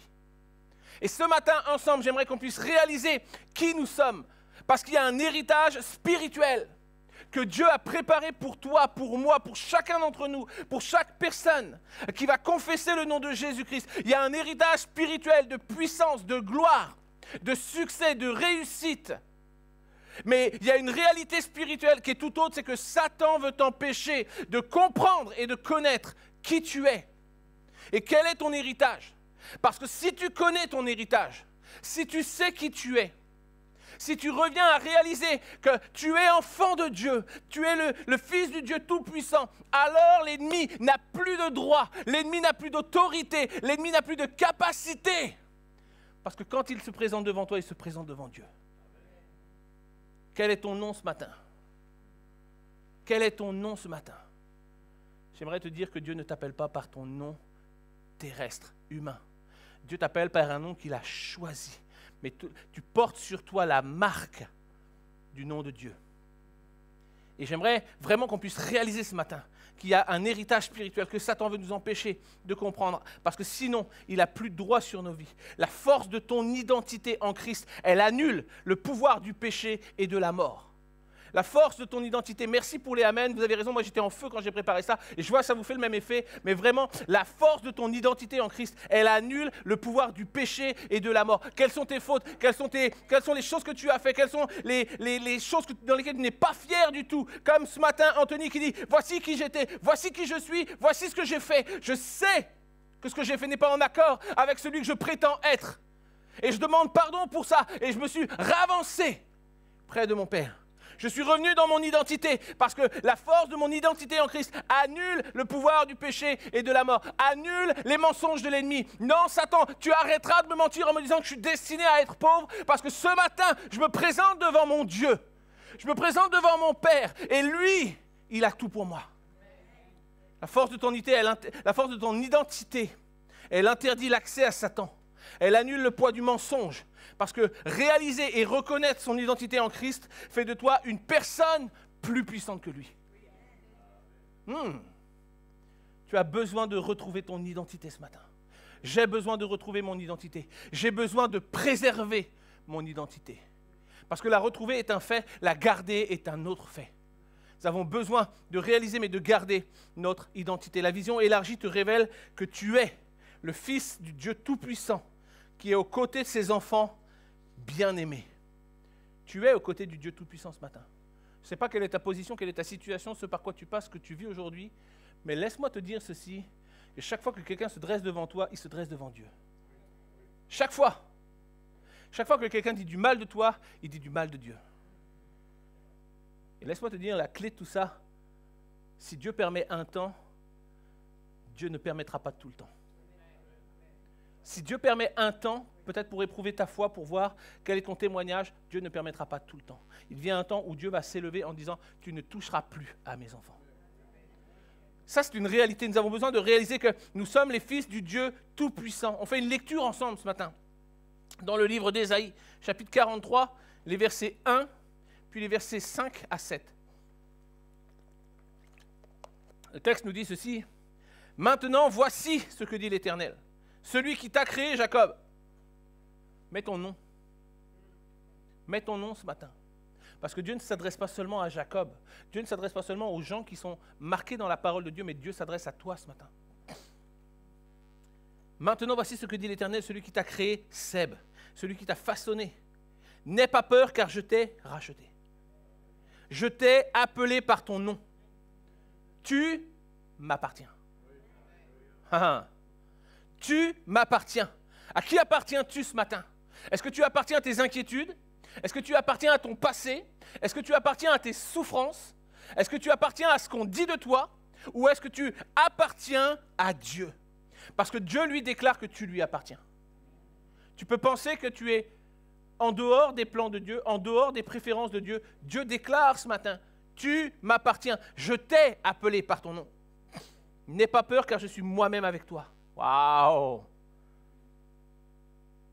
Et ce matin, ensemble, j'aimerais qu'on puisse réaliser qui nous sommes. Parce qu'il y a un héritage spirituel que Dieu a préparé pour toi, pour moi, pour chacun d'entre nous, pour chaque personne qui va confesser le nom de Jésus-Christ. Il y a un héritage spirituel de puissance, de gloire, de succès, de réussite. Mais il y a une réalité spirituelle qui est tout autre, c'est que Satan veut t'empêcher de comprendre et de connaître qui tu es. Et quel est ton héritage? Parce que si tu connais ton héritage, si tu sais qui tu es, si tu reviens à réaliser que tu es enfant de Dieu, tu es le Fils du Dieu Tout-Puissant, alors l'ennemi n'a plus de droit, l'ennemi n'a plus d'autorité, l'ennemi n'a plus de capacité. Parce que quand il se présente devant toi, il se présente devant Dieu. Quel est ton nom ce matin? Quel est ton nom ce matin? J'aimerais te dire que Dieu ne t'appelle pas par ton nom terrestre, humain. Dieu t'appelle par un nom qu'il a choisi. Mais tu portes sur toi la marque du nom de Dieu. Et j'aimerais vraiment qu'on puisse réaliser ce matin qu'il y a un héritage spirituel que Satan veut nous empêcher de comprendre. Parce que sinon, il n'a plus de droit sur nos vies. La force de ton identité en Christ, elle annule le pouvoir du péché et de la mort. La force de ton identité, merci pour les amens, vous avez raison, moi j'étais en feu quand j'ai préparé ça, et je vois que ça vous fait le même effet, mais vraiment, la force de ton identité en Christ, elle annule le pouvoir du péché et de la mort. Quelles sont tes fautes? Quelles sont les choses que tu as fait? Quelles sont les choses dans lesquelles tu n'es pas fier du tout? Comme ce matin, Anthony qui dit, voici qui j'étais, voici qui je suis, voici ce que j'ai fait. Je sais que ce que j'ai fait n'est pas en accord avec celui que je prétends être. Et je demande pardon pour ça, et je me suis ravancé près de mon Père. Je suis revenu dans mon identité parce que la force de mon identité en Christ annule le pouvoir du péché et de la mort, annule les mensonges de l'ennemi. Non, Satan, tu arrêteras de me mentir en me disant que je suis destiné à être pauvre parce que ce matin, je me présente devant mon Dieu. Je me présente devant mon Père et lui, il a tout pour moi. La force de ton identité, elle interdit l'accès à Satan. Elle annule le poids du mensonge. Parce que réaliser et reconnaître son identité en Christ fait de toi une personne plus puissante que lui. Tu as besoin de retrouver ton identité ce matin. J'ai besoin de retrouver mon identité. J'ai besoin de préserver mon identité. Parce que la retrouver est un fait, la garder est un autre fait. Nous avons besoin de réaliser, mais de garder notre identité. La vision élargie te révèle que tu es le Fils du Dieu Tout-Puissant qui est aux côtés de ses enfants bien-aimés. Tu es aux côtés du Dieu Tout-Puissant ce matin. Je ne sais pas quelle est ta position, quelle est ta situation, ce par quoi tu passes, ce que tu vis aujourd'hui, mais laisse-moi te dire ceci, que chaque fois que quelqu'un se dresse devant toi, il se dresse devant Dieu. Chaque fois. Chaque fois que quelqu'un dit du mal de toi, il dit du mal de Dieu. Et laisse-moi te dire la clé de tout ça, si Dieu permet un temps, Dieu ne permettra pas tout le temps. Si Dieu permet un temps, peut-être pour éprouver ta foi, pour voir quel est ton témoignage, Dieu ne permettra pas tout le temps. Il vient un temps où Dieu va s'élever en disant « Tu ne toucheras plus à mes enfants ». Ça, c'est une réalité. Nous avons besoin de réaliser que nous sommes les fils du Dieu Tout-Puissant. On fait une lecture ensemble ce matin dans le livre d'Ésaïe, chapitre 43, les versets 1, puis les versets 5 à 7. Le texte nous dit ceci. « Maintenant, voici ce que dit l'Éternel. Celui qui t'a créé, Jacob. » Mets ton nom. Mets ton nom ce matin. Parce que Dieu ne s'adresse pas seulement à Jacob. Dieu ne s'adresse pas seulement aux gens qui sont marqués dans la parole de Dieu, mais Dieu s'adresse à toi ce matin. Maintenant, voici ce que dit l'Éternel, celui qui t'a créé, Seb, celui qui t'a façonné. N'aie pas peur, car je t'ai racheté. Je t'ai appelé par ton nom. Tu m'appartiens. Tu m'appartiens. À qui appartiens-tu ce matin? Est-ce que tu appartiens à tes inquiétudes? Est-ce que tu appartiens à ton passé? Est-ce que tu appartiens à tes souffrances? Est-ce que tu appartiens à ce qu'on dit de toi? Ou est-ce que tu appartiens à Dieu? Parce que Dieu lui déclare que tu lui appartiens. Tu peux penser que tu es en dehors des plans de Dieu, en dehors des préférences de Dieu. Dieu déclare ce matin, tu m'appartiens, je t'ai appelé par ton nom. N'aie pas peur car je suis moi-même avec toi. Waouh!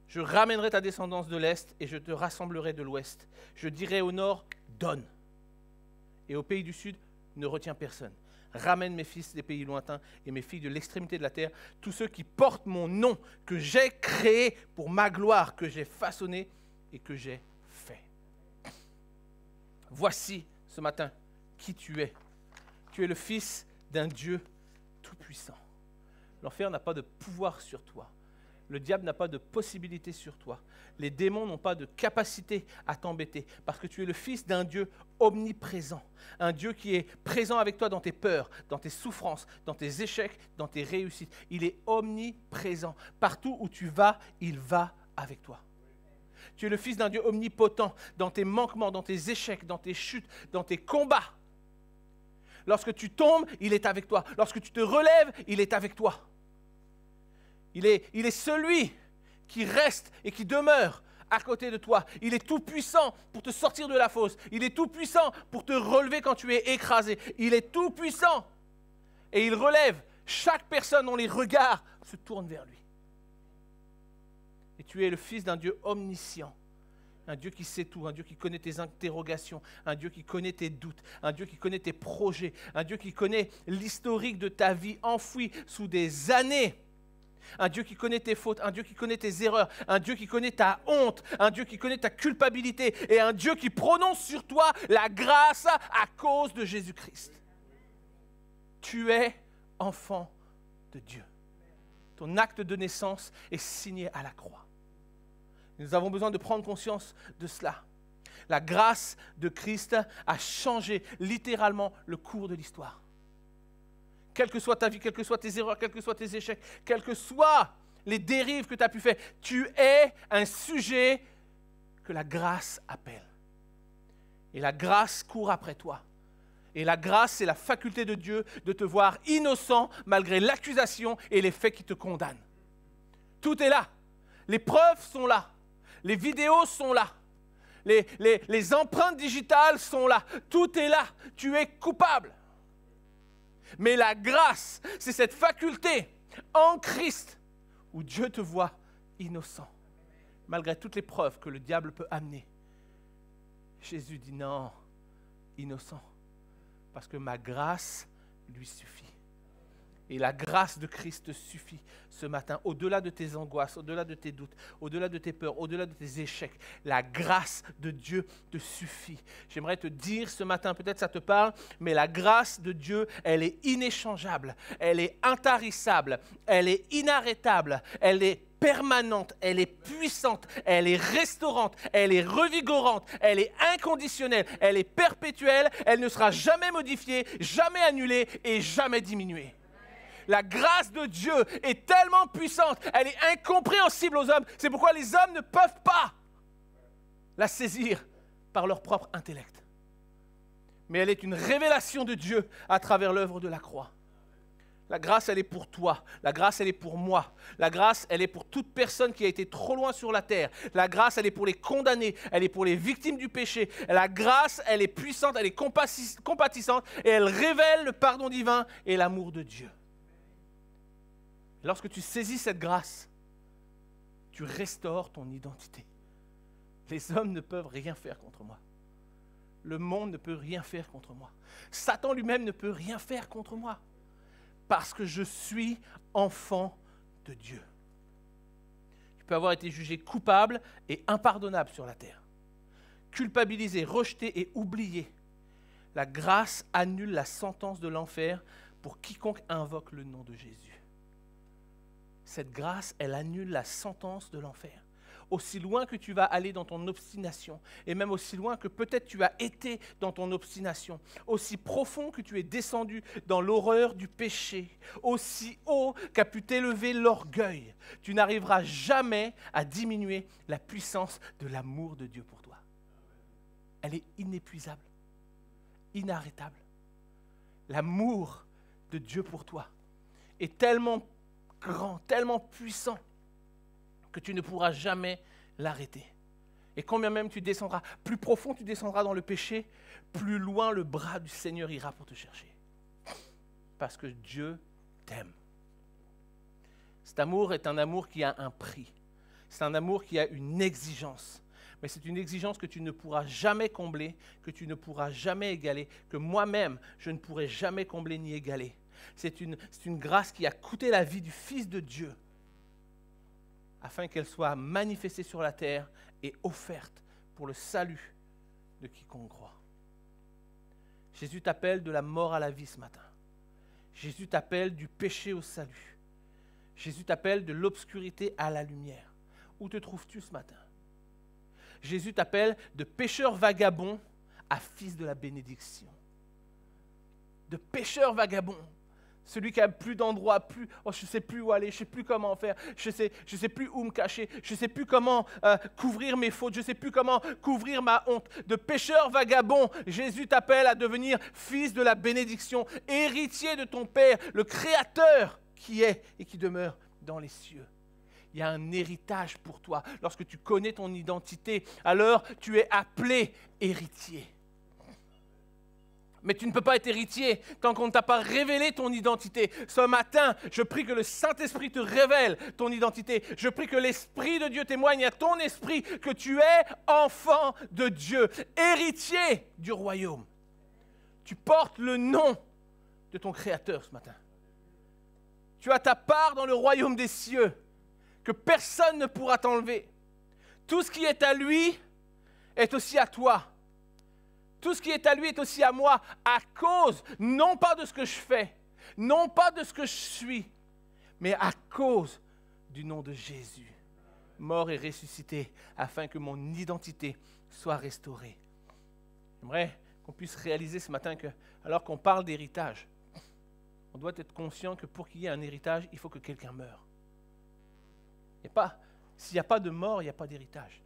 Je ramènerai ta descendance de l'Est et je te rassemblerai de l'Ouest. Je dirai au Nord, donne. Et au pays du Sud, ne retiens personne. Ramène mes fils des pays lointains et mes filles de l'extrémité de la terre, tous ceux qui portent mon nom, que j'ai créé pour ma gloire, que j'ai façonné et que j'ai fait. Voici ce matin qui tu es. Tu es le fils d'un Dieu tout-puissant. L'enfer n'a pas de pouvoir sur toi. Le diable n'a pas de possibilité sur toi. Les démons n'ont pas de capacité à t'embêter parce que tu es le fils d'un Dieu omniprésent. Un Dieu qui est présent avec toi dans tes peurs, dans tes souffrances, dans tes échecs, dans tes réussites. Il est omniprésent. Partout où tu vas, il va avec toi. Tu es le fils d'un Dieu omnipotent dans tes manquements, dans tes échecs, dans tes chutes, dans tes combats. Lorsque tu tombes, il est avec toi. Lorsque tu te relèves, il est avec toi. Il est celui qui reste et qui demeure à côté de toi. Il est tout puissant pour te sortir de la fosse. Il est tout puissant pour te relever quand tu es écrasé. Il est tout puissant et il relève chaque personne dont les regards se tournent vers lui. Et tu es le fils d'un Dieu omniscient. Un Dieu qui sait tout, un Dieu qui connaît tes interrogations, un Dieu qui connaît tes doutes, un Dieu qui connaît tes projets, un Dieu qui connaît l'historique de ta vie enfouie sous des années. Un Dieu qui connaît tes fautes, un Dieu qui connaît tes erreurs, un Dieu qui connaît ta honte, un Dieu qui connaît ta culpabilité et un Dieu qui prononce sur toi la grâce à cause de Jésus-Christ. Tu es enfant de Dieu. Ton acte de naissance est signé à la croix. Nous avons besoin de prendre conscience de cela. La grâce de Christ a changé littéralement le cours de l'histoire. Quelle que soit ta vie, quelles que soient tes erreurs, quels que soient tes échecs, quelles que soient les dérives que tu as pu faire, tu es un sujet que la grâce appelle. Et la grâce court après toi. Et la grâce, c'est la faculté de Dieu de te voir innocent malgré l'accusation et les faits qui te condamnent. Tout est là. Les preuves sont là. Les vidéos sont là. Les empreintes digitales sont là. Tout est là. Tu es coupable. Mais la grâce, c'est cette faculté en Christ où Dieu te voit innocent, malgré toutes les preuves que le diable peut amener. Jésus dit non, innocent, parce que ma grâce lui suffit. Et la grâce de Christ te suffit ce matin, au-delà de tes angoisses, au-delà de tes doutes, au-delà de tes peurs, au-delà de tes échecs. La grâce de Dieu te suffit. J'aimerais te dire ce matin, peut-être ça te parle, mais la grâce de Dieu, elle est inéchangeable, elle est intarissable, elle est inarrêtable, elle est permanente, elle est puissante, elle est restaurante, elle est revigorante, elle est inconditionnelle, elle est perpétuelle, elle ne sera jamais modifiée, jamais annulée et jamais diminuée. La grâce de Dieu est tellement puissante, elle est incompréhensible aux hommes. C'est pourquoi les hommes ne peuvent pas la saisir par leur propre intellect. Mais elle est une révélation de Dieu à travers l'œuvre de la croix. La grâce, elle est pour toi. La grâce, elle est pour moi. La grâce, elle est pour toute personne qui a été trop loin sur la terre. La grâce, elle est pour les condamnés. Elle est pour les victimes du péché. La grâce, elle est puissante, elle est compatissante et elle révèle le pardon divin et l'amour de Dieu. Lorsque tu saisis cette grâce, tu restaures ton identité. Les hommes ne peuvent rien faire contre moi. Le monde ne peut rien faire contre moi. Satan lui-même ne peut rien faire contre moi. Parce que je suis enfant de Dieu. Tu peux avoir été jugé coupable et impardonnable sur la terre. Culpabilisé, rejeté et oublié. La grâce annule la sentence de l'enfer pour quiconque invoque le nom de Jésus. Cette grâce, elle annule la sentence de l'enfer. Aussi loin que tu vas aller dans ton obstination, et même aussi loin que peut-être tu as été dans ton obstination, aussi profond que tu es descendu dans l'horreur du péché, aussi haut qu'a pu t'élever l'orgueil, tu n'arriveras jamais à diminuer la puissance de l'amour de Dieu pour toi. Elle est inépuisable, inarrêtable. L'amour de Dieu pour toi est tellement grand, tellement puissant que tu ne pourras jamais l'arrêter. Et combien même tu descendras, plus profond tu descendras dans le péché, plus loin le bras du Seigneur ira pour te chercher. Parce que Dieu t'aime. Cet amour est un amour qui a un prix. C'est un amour qui a une exigence. Mais c'est une exigence que tu ne pourras jamais combler, que tu ne pourras jamais égaler, que moi-même, je ne pourrai jamais combler ni égaler. C'est une grâce qui a coûté la vie du Fils de Dieu afin qu'elle soit manifestée sur la terre et offerte pour le salut de quiconque croit. Jésus t'appelle de la mort à la vie ce matin. Jésus t'appelle du péché au salut. Jésus t'appelle de l'obscurité à la lumière. Où te trouves-tu ce matin? Jésus t'appelle de pécheur vagabond à fils de la bénédiction. De pécheur vagabond. Celui qui a plus d'endroit, je ne sais plus où aller, je ne sais plus comment faire, je sais plus où me cacher, je ne sais plus comment couvrir mes fautes, je ne sais plus comment couvrir ma honte. De pécheur vagabond, Jésus t'appelle à devenir fils de la bénédiction, héritier de ton Père, le Créateur qui est et qui demeure dans les cieux. Il y a un héritage pour toi. Lorsque tu connais ton identité, alors tu es appelé héritier. Mais tu ne peux pas être héritier tant qu'on ne t'a pas révélé ton identité. Ce matin, je prie que le Saint-Esprit te révèle ton identité. Je prie que l'Esprit de Dieu témoigne à ton esprit que tu es enfant de Dieu, héritier du royaume. Tu portes le nom de ton Créateur ce matin. Tu as ta part dans le royaume des cieux que personne ne pourra t'enlever. Tout ce qui est à lui est aussi à toi. Tout ce qui est à lui est aussi à moi, à cause, non pas de ce que je fais, non pas de ce que je suis, mais à cause du nom de Jésus, mort et ressuscité, afin que mon identité soit restaurée. J'aimerais qu'on puisse réaliser ce matin que, alors qu'on parle d'héritage, on doit être conscient que pour qu'il y ait un héritage, il faut que quelqu'un meure. S'il n'y a pas de mort, il n'y a pas d'héritage.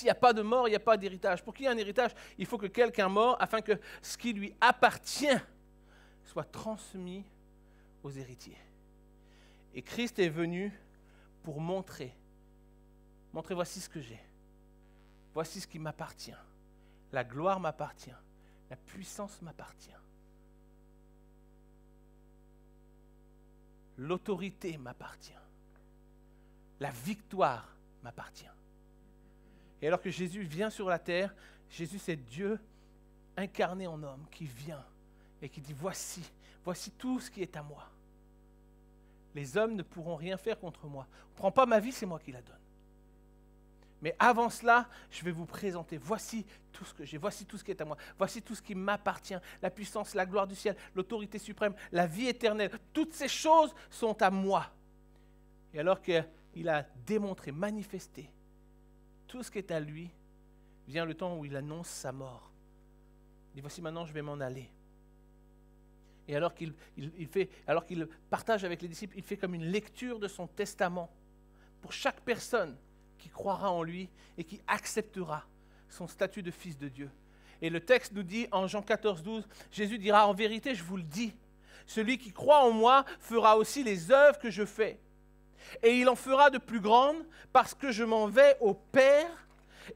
s'il n'y a pas de mort, il n'y a pas d'héritage. Pour qu'il y ait un héritage, il faut que quelqu'un meure afin que ce qui lui appartient soit transmis aux héritiers. Et Christ est venu pour montrer, voici ce que j'ai. Voici ce qui m'appartient. La gloire m'appartient. La puissance m'appartient. L'autorité m'appartient. La victoire m'appartient. Et alors que Jésus vient sur la terre, Jésus c'est Dieu incarné en homme qui vient et qui dit voici tout ce qui est à moi. Les hommes ne pourront rien faire contre moi. On ne prend pas ma vie, c'est moi qui la donne. Mais avant cela, je vais vous présenter, voici tout ce que j'ai, voici tout ce qui est à moi, voici tout ce qui m'appartient, la puissance, la gloire du ciel, l'autorité suprême, la vie éternelle, toutes ces choses sont à moi. Et alors qu'il a démontré, manifesté tout ce qui est à lui, vient le temps où il annonce sa mort. Il dit, voici maintenant je vais m'en aller. Et alors qu'il partage avec les disciples, il fait comme une lecture de son testament pour chaque personne qui croira en lui et qui acceptera son statut de fils de Dieu. Et le texte nous dit en Jean 14, 12, Jésus dira, en vérité, je vous le dis, celui qui croit en moi fera aussi les œuvres que je fais. Et il en fera de plus grandes parce que je m'en vais au Père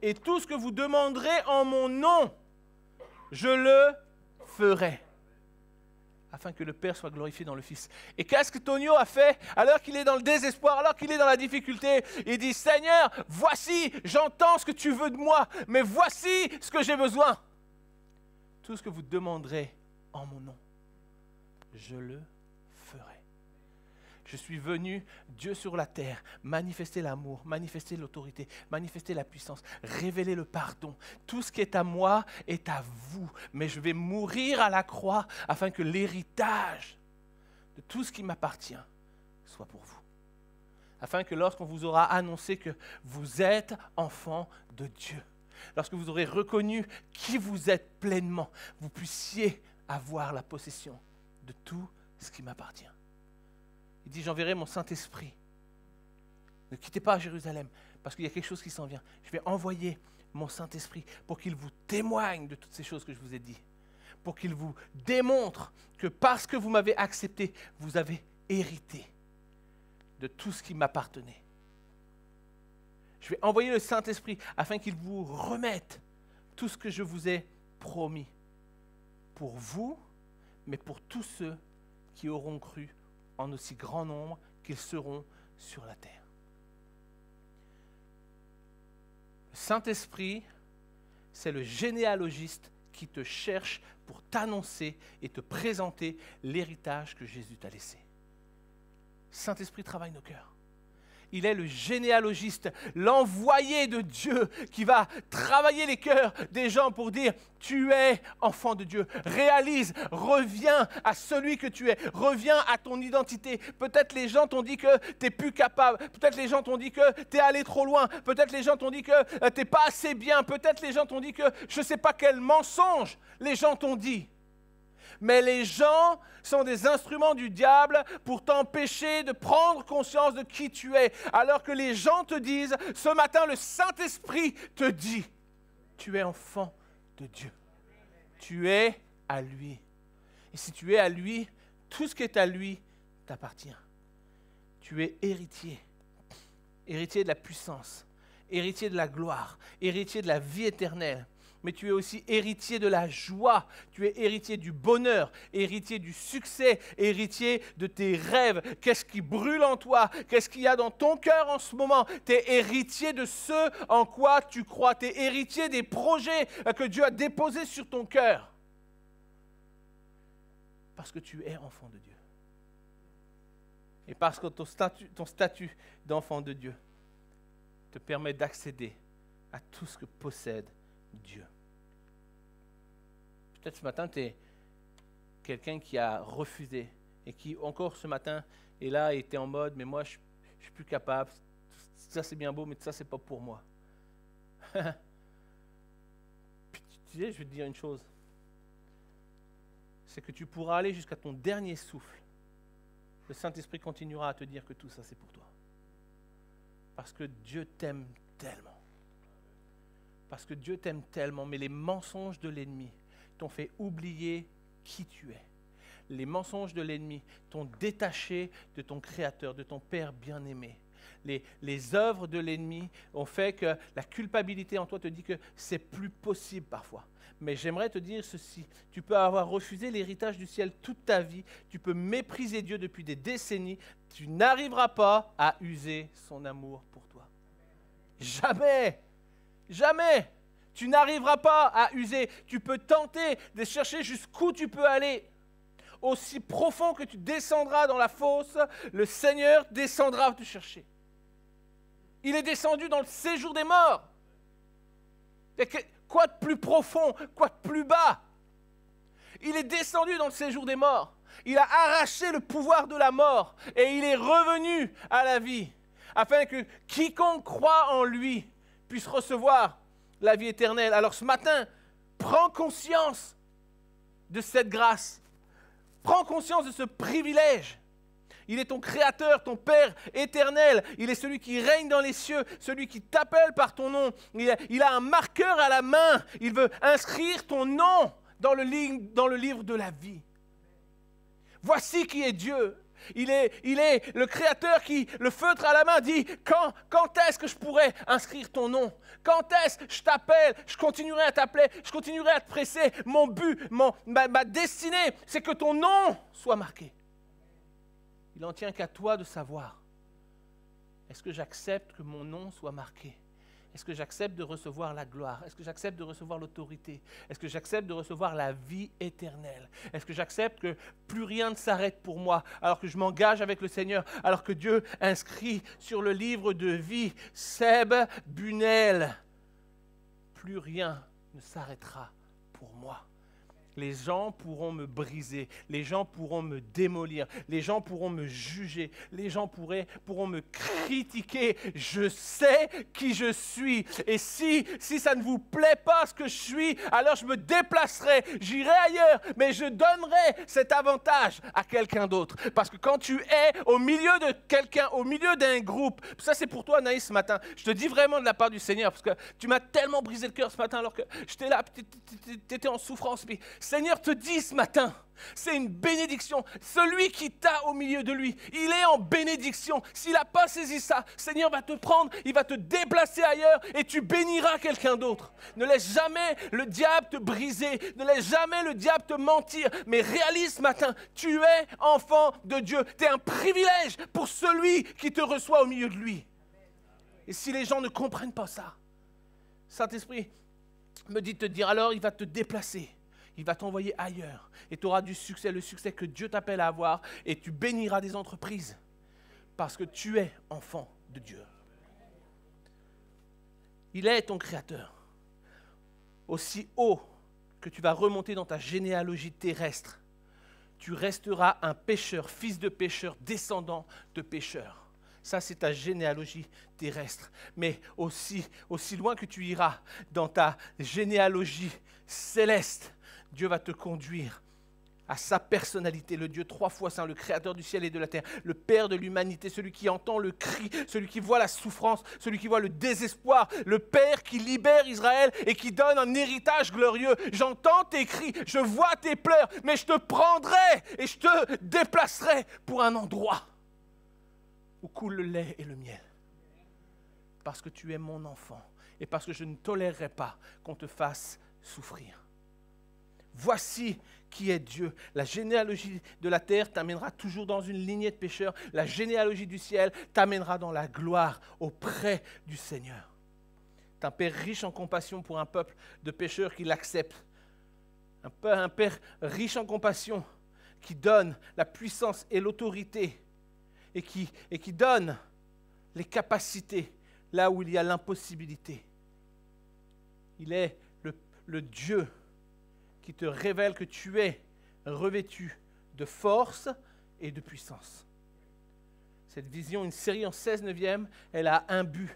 et tout ce que vous demanderez en mon nom, je le ferai. Afin que le Père soit glorifié dans le Fils. Et qu'est-ce que Tonio a fait alors qu'il est dans le désespoir, alors qu'il est dans la difficulté? Il dit, Seigneur, voici, j'entends ce que tu veux de moi, mais voici ce que j'ai besoin. Tout ce que vous demanderez en mon nom, je le ferai. Je suis venu, Dieu sur la terre, manifester l'amour, manifester l'autorité, manifester la puissance, révéler le pardon. Tout ce qui est à moi est à vous. Mais je vais mourir à la croix afin que l'héritage de tout ce qui m'appartient soit pour vous. Afin que lorsqu'on vous aura annoncé que vous êtes enfant de Dieu, lorsque vous aurez reconnu qui vous êtes pleinement, vous puissiez avoir la possession de tout ce qui m'appartient. Il dit, j'enverrai mon Saint-Esprit. Ne quittez pas Jérusalem, parce qu'il y a quelque chose qui s'en vient. Je vais envoyer mon Saint-Esprit pour qu'il vous témoigne de toutes ces choses que je vous ai dit. Pour qu'il vous démontre que parce que vous m'avez accepté, vous avez hérité de tout ce qui m'appartenait. Je vais envoyer le Saint-Esprit afin qu'il vous remette tout ce que je vous ai promis. Pour vous, mais pour tous ceux qui auront cru en aussi grand nombre qu'ils seront sur la terre. Le Saint-Esprit, c'est le généalogiste qui te cherche pour t'annoncer et te présenter l'héritage que Jésus t'a laissé. Saint-Esprit travaille nos cœurs. Il est le généalogiste, l'envoyé de Dieu qui va travailler les cœurs des gens pour dire « Tu es enfant de Dieu, réalise, reviens à celui que tu es, reviens à ton identité. » Peut-être les gens t'ont dit que tu n'es plus capable, peut-être les gens t'ont dit que tu es allé trop loin, peut-être les gens t'ont dit que tu n'es pas assez bien, peut-être les gens t'ont dit que je ne sais pas quel mensonge les gens t'ont dit. Mais les gens sont des instruments du diable pour t'empêcher de prendre conscience de qui tu es. Alors que les gens te disent, ce matin, le Saint-Esprit te dit, tu es enfant de Dieu. Tu es à lui. Et si tu es à lui, tout ce qui est à lui t'appartient. Tu es héritier. Héritier de la puissance, héritier de la gloire, héritier de la vie éternelle. Mais tu es aussi héritier de la joie, tu es héritier du bonheur, héritier du succès, héritier de tes rêves. Qu'est-ce qui brûle en toi? Qu'est-ce qu'il y a dans ton cœur en ce moment? Tu es héritier de ce en quoi tu crois. Tu es héritier des projets que Dieu a déposés sur ton cœur. Parce que tu es enfant de Dieu. Et parce que ton statut d'enfant de Dieu te permet d'accéder à tout ce que possède Dieu. Peut-être ce matin, tu es quelqu'un qui a refusé et qui, encore ce matin, est là et était en mode, mais moi, je ne suis plus capable. Ça, c'est bien beau, mais ça, c'est pas pour moi. Puis, tu sais, je vais te dire une chose. C'est que tu pourras aller jusqu'à ton dernier souffle. Le Saint-Esprit continuera à te dire que tout ça, c'est pour toi. Parce que Dieu t'aime tellement. Parce que Dieu t'aime tellement, mais les mensonges de l'ennemi t'ont fait oublier qui tu es. Les mensonges de l'ennemi t'ont détaché de ton Créateur, de ton Père bien-aimé. Les œuvres de l'ennemi ont fait que la culpabilité en toi te dit que c'est plus possible parfois. Mais j'aimerais te dire ceci, tu peux avoir refusé l'héritage du ciel toute ta vie, tu peux mépriser Dieu depuis des décennies, tu n'arriveras pas à user son amour pour toi. Jamais, jamais, tu n'arriveras pas à user. Tu peux tenter de chercher jusqu'où tu peux aller. Aussi profond que tu descendras dans la fosse, le Seigneur descendra te chercher. Il est descendu dans le séjour des morts. Et quoi de plus profond, quoi de plus bas? Il est descendu dans le séjour des morts. Il a arraché le pouvoir de la mort et il est revenu à la vie, afin que quiconque croit en lui puisse recevoir la vie éternelle. Alors ce matin, prends conscience de cette grâce. Prends conscience de ce privilège. Il est ton Créateur, ton Père éternel. Il est celui qui règne dans les cieux, celui qui t'appelle par ton nom. Il a un marqueur à la main. Il veut inscrire ton nom dans le livre de la vie. Voici qui est Dieu. Il est le Créateur qui, le feutre à la main, dit « Quand est-ce que je pourrais inscrire ton nom? Quand est-ce que je t'appelle? Je continuerai à t'appeler, je continuerai à te presser. Mon but, ma destinée, c'est que ton nom soit marqué. » Il n'en tient qu'à toi de savoir. Est-ce que j'accepte que mon nom soit marqué? Est-ce que j'accepte de recevoir la gloire? Est-ce que j'accepte de recevoir l'autorité? Est-ce que j'accepte de recevoir la vie éternelle? Est-ce que j'accepte que plus rien ne s'arrête pour moi alors que je m'engage avec le Seigneur, alors que Dieu inscrit sur le livre de vie Seb Bunel, plus rien ne s'arrêtera pour moi. Les gens pourront me briser, les gens pourront me démolir, les gens pourront me juger, les gens pourront me critiquer. Je sais qui je suis. Et si ça ne vous plaît pas ce que je suis, alors je me déplacerai, j'irai ailleurs, mais je donnerai cet avantage à quelqu'un d'autre. Parce que quand tu es au milieu de quelqu'un, au milieu d'un groupe, ça c'est pour toi Anaïs ce matin, je te dis vraiment de la part du Seigneur, parce que tu m'as tellement brisé le cœur ce matin alors que j'étais là, tu étais en souffrance, puis Seigneur te dit ce matin, c'est une bénédiction. Celui qui t'a au milieu de lui, il est en bénédiction. S'il n'a pas saisi ça, Seigneur va te prendre, il va te déplacer ailleurs et tu béniras quelqu'un d'autre. Ne laisse jamais le diable te briser, ne laisse jamais le diable te mentir, mais réalise ce matin, tu es enfant de Dieu. Tu es un privilège pour celui qui te reçoit au milieu de lui. Et si les gens ne comprennent pas ça, Saint-Esprit me dit de te dire, alors il va te déplacer. Il va t'envoyer ailleurs et tu auras du succès, le succès que Dieu t'appelle à avoir et tu béniras des entreprises parce que tu es enfant de Dieu. Il est ton Créateur. Aussi haut que tu vas remonter dans ta généalogie terrestre, tu resteras un pécheur, fils de pécheur, descendant de pécheur. Ça, c'est ta généalogie terrestre. Mais aussi loin que tu iras dans ta généalogie céleste, Dieu va te conduire à sa personnalité, le Dieu 3 fois saint, le Créateur du ciel et de la terre, le Père de l'humanité, celui qui entend le cri, celui qui voit la souffrance, celui qui voit le désespoir, le Père qui libère Israël et qui donne un héritage glorieux. J'entends tes cris, je vois tes pleurs, mais je te prendrai et je te déplacerai pour un endroit où coule le lait et le miel. Parce que tu es mon enfant et parce que je ne tolérerai pas qu'on te fasse souffrir. Voici qui est Dieu. La généalogie de la terre t'amènera toujours dans une lignée de pécheurs. La généalogie du ciel t'amènera dans la gloire auprès du Seigneur. Tu es un Père riche en compassion pour un peuple de pécheurs qui l'accepte. Un Père riche en compassion qui donne la puissance et l'autorité et qui donne les capacités là où il y a l'impossibilité. Il est le Dieu qui te révèle que tu es revêtu de force et de puissance. Cette vision, une série en 16/9, elle a un but.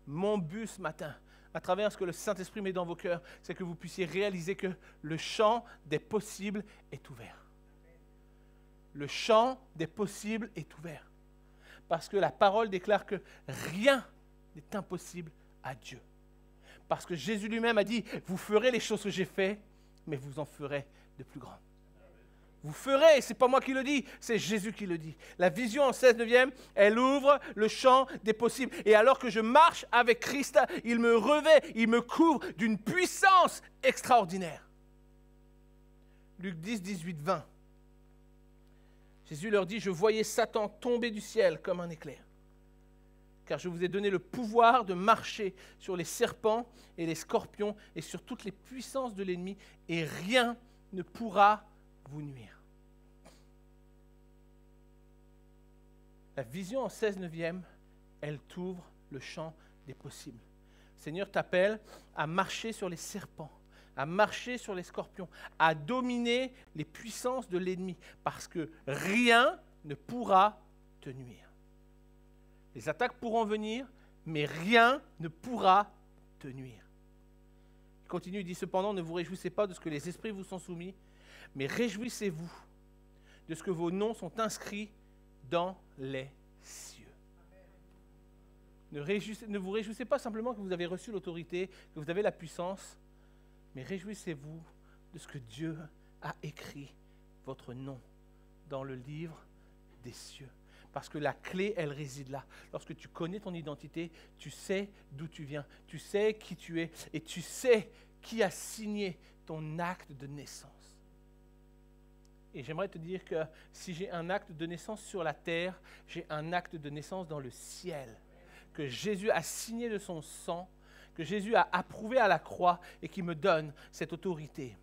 Mon but ce matin, à travers ce que le Saint-Esprit met dans vos cœurs, c'est que vous puissiez réaliser que le champ des possibles est ouvert. Le champ des possibles est ouvert. Parce que la parole déclare que rien n'est impossible à Dieu. Parce que Jésus lui-même a dit, vous ferez les choses que j'ai faites, mais vous en ferez de plus grandes. Vous ferez, ce n'est pas moi qui le dis, c'est Jésus qui le dit. La vision en 16/9, elle ouvre le champ des possibles. Et alors que je marche avec Christ, il me revêt, il me couvre d'une puissance extraordinaire. Luc 10, 18, 20. Jésus leur dit, je voyais Satan tomber du ciel comme un éclair. Car je vous ai donné le pouvoir de marcher sur les serpents et les scorpions et sur toutes les puissances de l'ennemi, et rien ne pourra vous nuire. La vision en 16/9, elle t'ouvre le champ des possibles. Le Seigneur t'appelle à marcher sur les serpents, à marcher sur les scorpions, à dominer les puissances de l'ennemi, parce que rien ne pourra te nuire. Les attaques pourront venir, mais rien ne pourra te nuire. Il continue, il dit cependant, ne vous réjouissez pas de ce que les esprits vous sont soumis, mais réjouissez-vous de ce que vos noms sont inscrits dans les cieux. Ne vous réjouissez pas simplement que vous avez reçu l'autorité, que vous avez la puissance, mais réjouissez-vous de ce que Dieu a écrit votre nom dans le livre des cieux. Parce que la clé, elle réside là. Lorsque tu connais ton identité, tu sais d'où tu viens, tu sais qui tu es et tu sais qui a signé ton acte de naissance. Et j'aimerais te dire que si j'ai un acte de naissance sur la terre, j'ai un acte de naissance dans le ciel, que Jésus a signé de son sang, que Jésus a approuvé à la croix et qui me donne cette autorité.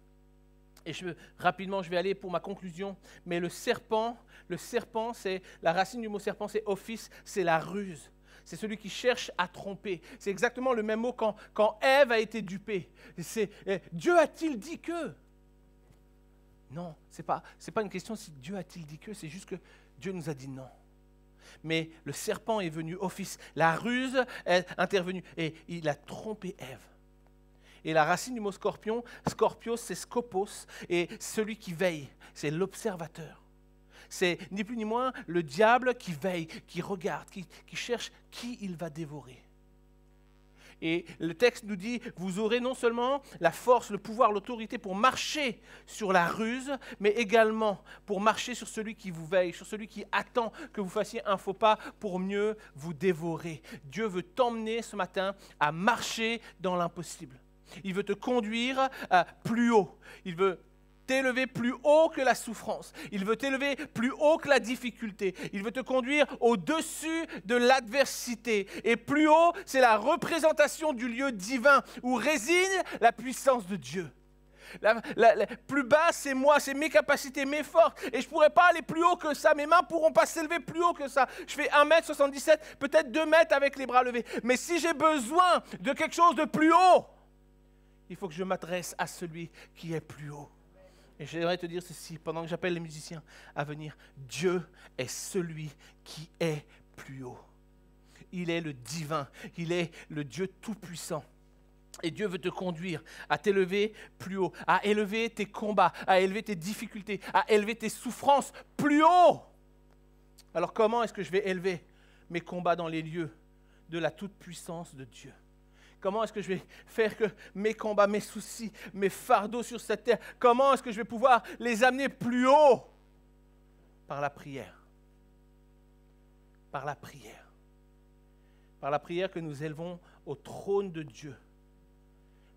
Et rapidement, je vais aller pour ma conclusion, mais le serpent, c'est la racine du mot serpent, c'est ophis, c'est la ruse. C'est celui qui cherche à tromper. C'est exactement le même mot quand Ève a été dupée. C'est Dieu a-t-il dit que? Non, c'est pas une question si Dieu a-t-il dit que, c'est juste que Dieu nous a dit non. Mais le serpent est venu, ophis, la ruse est intervenue et il a trompé Ève. Et la racine du mot scorpion, scorpios, c'est scopos, et celui qui veille, c'est l'observateur. C'est ni plus ni moins le diable qui veille, qui regarde, qui cherche qui il va dévorer. Et le texte nous dit, vous aurez non seulement la force, le pouvoir, l'autorité pour marcher sur la ruse, mais également pour marcher sur celui qui vous veille, sur celui qui attend que vous fassiez un faux pas pour mieux vous dévorer. Dieu veut t'emmener ce matin à marcher dans l'impossible. Il veut te conduire plus haut. Il veut t'élever plus haut que la souffrance. Il veut t'élever plus haut que la difficulté. Il veut te conduire au-dessus de l'adversité. Et plus haut, c'est la représentation du lieu divin où réside la puissance de Dieu. Plus bas, c'est moi, c'est mes capacités, mes forces. Et je ne pourrais pas aller plus haut que ça. Mes mains ne pourront pas s'élever plus haut que ça. Je fais 1m77, peut-être 2 mètres avec les bras levés. Mais si j'ai besoin de quelque chose de plus haut, il faut que je m'adresse à celui qui est plus haut. Et j'aimerais te dire ceci, pendant que j'appelle les musiciens à venir, Dieu est celui qui est plus haut. Il est le divin, il est le Dieu tout-puissant. Et Dieu veut te conduire à t'élever plus haut, à élever tes combats, à élever tes difficultés, à élever tes souffrances plus haut. Alors comment est-ce que je vais élever mes combats dans les lieux de la toute-puissance de Dieu? Comment est-ce que je vais faire que mes combats, mes soucis, mes fardeaux sur cette terre, comment est-ce que je vais pouvoir les amener plus haut? Par la prière. Par la prière. Par la prière que nous élevons au trône de Dieu.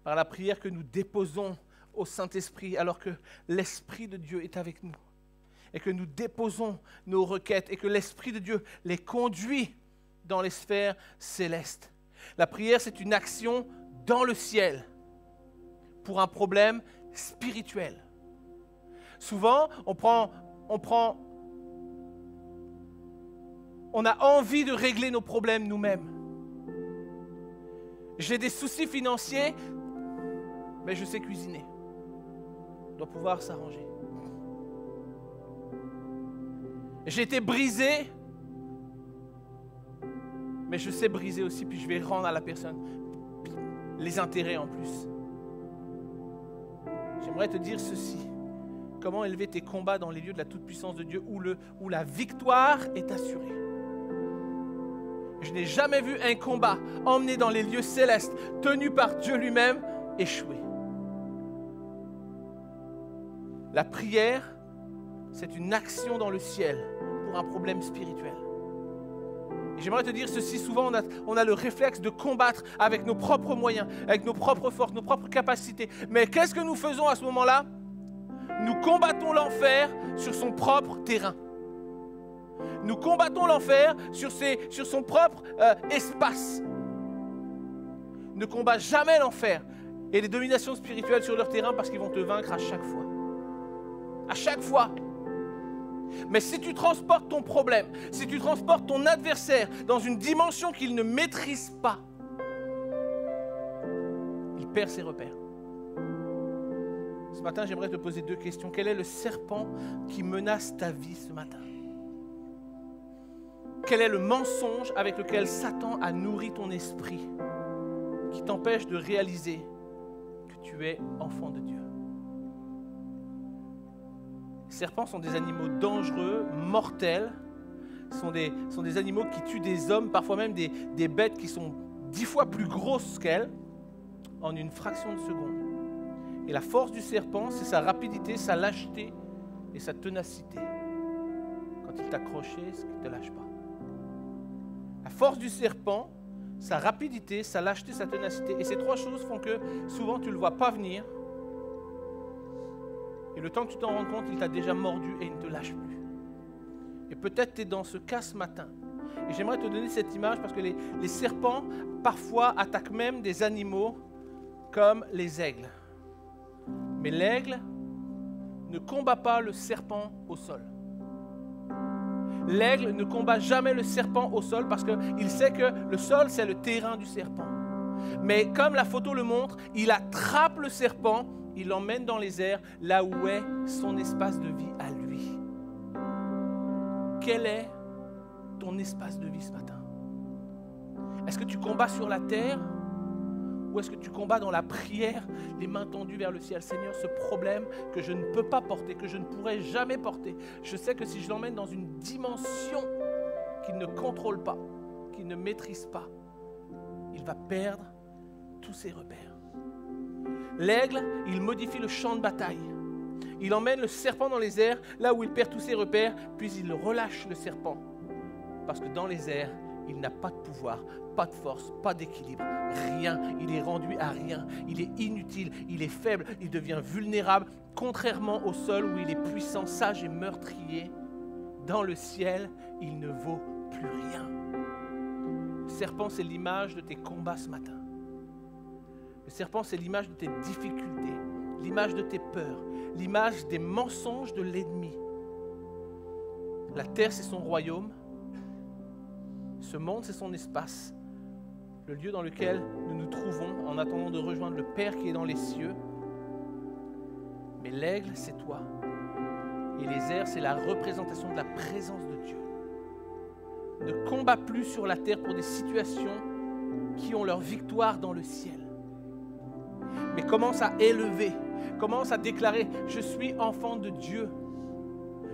Par la prière que nous déposons au Saint-Esprit alors que l'Esprit de Dieu est avec nous. Et que nous déposons nos requêtes et que l'Esprit de Dieu les conduit dans les sphères célestes. La prière, c'est une action dans le ciel pour un problème spirituel. Souvent, on a envie de régler nos problèmes nous-mêmes. J'ai des soucis financiers, mais je sais cuisiner. On doit pouvoir s'arranger. J'ai été brisé, mais je sais briser aussi, puis je vais rendre à la personne les intérêts en plus. J'aimerais te dire ceci. Comment élever tes combats dans les lieux de la toute-puissance de Dieu où la victoire est assurée. Je n'ai jamais vu un combat emmené dans les lieux célestes, tenu par Dieu lui-même, échouer. La prière, c'est une action dans le ciel pour un problème spirituel. Et j'aimerais te dire ceci, souvent on a le réflexe de combattre avec nos propres moyens, avec nos propres forces, nos propres capacités. Mais qu'est-ce que nous faisons à ce moment-là? Nous combattons l'enfer sur son propre terrain. Nous combattons l'enfer sur son propre espace. Ne combat jamais l'enfer et les dominations spirituelles sur leur terrain parce qu'ils vont te vaincre à chaque fois. À chaque fois. Mais si tu transportes ton problème, si tu transportes ton adversaire dans une dimension qu'il ne maîtrise pas, il perd ses repères. Ce matin, j'aimerais te poser 2 questions. Quel est le serpent qui menace ta vie ce matin? Quel est le mensonge avec lequel Satan a nourri ton esprit qui t'empêche de réaliser que tu es enfant de Dieu? Les serpents sont des animaux dangereux, mortels. Sont des animaux qui tuent des hommes, parfois même des bêtes qui sont 10 fois plus grosses qu'elles, en une fraction de seconde. Et la force du serpent, c'est sa rapidité, sa lâcheté et sa ténacité. Quand il t'accroche, c'est qu'il ne te lâche pas. La force du serpent, sa rapidité, sa lâcheté, sa ténacité. Et ces 3 choses font que souvent tu ne le vois pas venir. Et le temps que tu t'en rends compte, il t'a déjà mordu et il ne te lâche plus. Et peut-être tu es dans ce cas ce matin. Et j'aimerais te donner cette image parce que les serpents, parfois, attaquent même des animaux comme les aigles. Mais l'aigle ne combat pas le serpent au sol. L'aigle ne combat jamais le serpent au sol parce qu'il sait que le sol, c'est le terrain du serpent. Mais comme la photo le montre, il attrape le serpent, il l'emmène dans les airs, là où est son espace de vie à lui. Quel est ton espace de vie ce matin? Est-ce que tu combats sur la terre ou est-ce que tu combats dans la prière, les mains tendues vers le ciel? Seigneur, ce problème que je ne peux pas porter, que je ne pourrai jamais porter, je sais que si je l'emmène dans une dimension qu'il ne contrôle pas, qu'il ne maîtrise pas, il va perdre tous ses repères. L'aigle, il modifie le champ de bataille. Il emmène le serpent dans les airs, là où il perd tous ses repères, puis il relâche le serpent. Parce que dans les airs, il n'a pas de pouvoir, pas de force, pas d'équilibre, rien. Il est rendu à rien. Il est inutile, il est faible, il devient vulnérable. Contrairement au sol où il est puissant, sage et meurtrier, dans le ciel, il ne vaut plus rien. Le serpent, c'est l'image de tes combats ce matin. Le serpent, c'est l'image de tes difficultés, l'image de tes peurs, l'image des mensonges de l'ennemi. La terre, c'est son royaume. Ce monde, c'est son espace. Le lieu dans lequel nous nous trouvons en attendant de rejoindre le Père qui est dans les cieux. Mais l'aigle, c'est toi. Et les airs, c'est la représentation de la présence de Dieu. Ne combats plus sur la terre pour des situations qui ont leur victoire dans le ciel. Mais commence à élever, commence à déclarer « Je suis enfant de Dieu.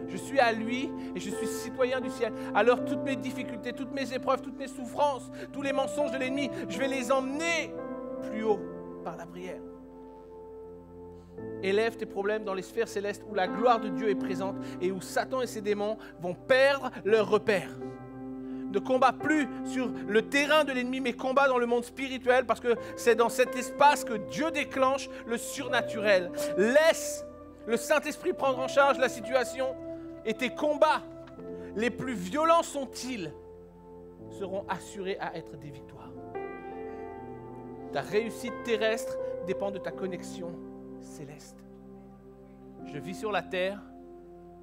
Je suis à lui et je suis citoyen du ciel. Alors toutes mes difficultés, toutes mes épreuves, toutes mes souffrances, tous les mensonges de l'ennemi, je vais les emmener plus haut par la prière. » Élève tes problèmes dans les sphères célestes où la gloire de Dieu est présente et où Satan et ses démons vont perdre leurs repères. Ne combat plus sur le terrain de l'ennemi, mais combat dans le monde spirituel parce que c'est dans cet espace que Dieu déclenche le surnaturel. Laisse le Saint-Esprit prendre en charge la situation et tes combats, les plus violents sont-ils, seront assurés à être des victoires. Ta réussite terrestre dépend de ta connexion céleste. Je vis sur la terre,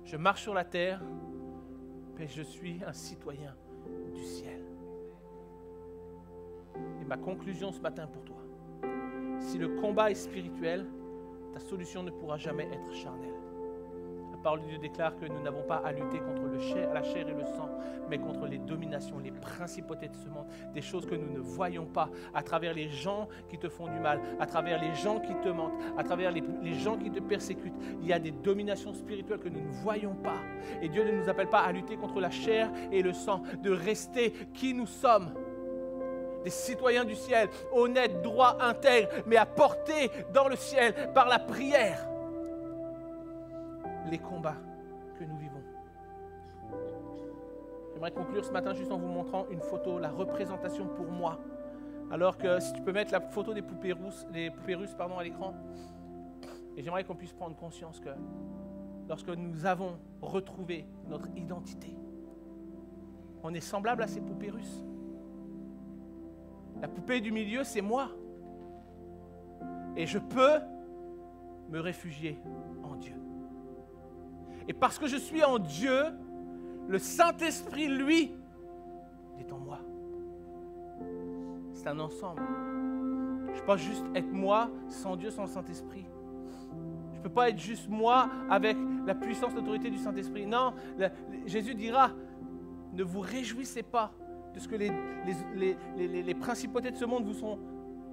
je marche sur la terre, mais je suis un citoyen du ciel. Et ma conclusion ce matin pour toi, si le combat est spirituel, ta solution ne pourra jamais être charnelle. La La parole de Dieu déclare que nous n'avons pas à lutter contre la chair et le sang, mais contre les dominations, les principautés de ce monde, des choses que nous ne voyons pas à travers les gens qui te font du mal, à travers les gens qui te mentent, à travers les gens qui te persécutent. Il y a des dominations spirituelles que nous ne voyons pas. Et Dieu ne nous appelle pas à lutter contre la chair et le sang, de rester qui nous sommes. Des citoyens du ciel, honnêtes, droits, intègres, mais à porter dans le ciel par la prière les combats que nous vivons. J'aimerais conclure ce matin juste en vous montrant une photo, la représentation pour moi. Alors que si tu peux mettre la photo des poupées russes à l'écran. Et j'aimerais qu'on puisse prendre conscience que lorsque nous avons retrouvé notre identité, on est semblable à ces poupées russes. La poupée du milieu, c'est moi. Et je peux me réfugier en Dieu. Et parce que je suis en Dieu, le Saint-Esprit, lui, est en moi. C'est un ensemble. Je ne peux pas juste être moi sans Dieu, sans le Saint-Esprit. Je ne peux pas être juste moi avec la puissance, l'autorité du Saint-Esprit. Non, Jésus dira, ne vous réjouissez pas de ce que les principautés de ce monde vous sont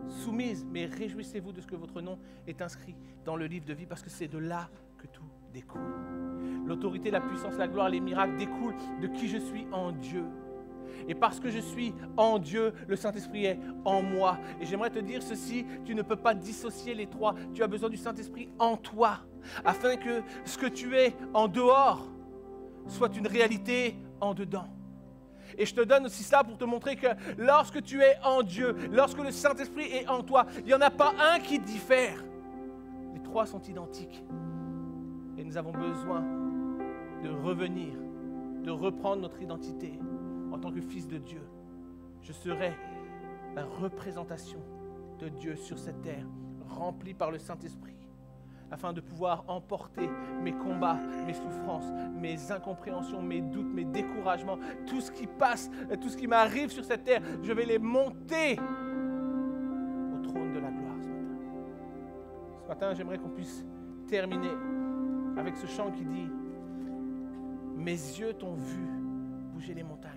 soumises, mais réjouissez-vous de ce que votre nom est inscrit dans le livre de vie, parce que c'est de là que tout découle. L'autorité, la puissance, la gloire, les miracles découlent de qui je suis en Dieu. Et parce que je suis en Dieu, le Saint-Esprit est en moi. Et j'aimerais te dire ceci, tu ne peux pas dissocier les trois. Tu as besoin du Saint-Esprit en toi, afin que ce que tu es en dehors soit une réalité en dedans. Et je te donne aussi ça pour te montrer que lorsque tu es en Dieu, lorsque le Saint-Esprit est en toi, il n'y en a pas un qui diffère. Les trois sont identiques. Et nous avons besoin de revenir, de reprendre notre identité en tant que fils de Dieu. Je serai la représentation de Dieu sur cette terre, remplie par le Saint-Esprit, afin de pouvoir emporter mes combats, mes souffrances, mes incompréhensions, mes doutes, mes découragements, tout ce qui passe, tout ce qui m'arrive sur cette terre, je vais les monter au trône de la gloire ce matin. Ce matin, j'aimerais qu'on puisse terminer avec ce chant qui dit « Mes yeux t'ont vu bouger les montagnes ».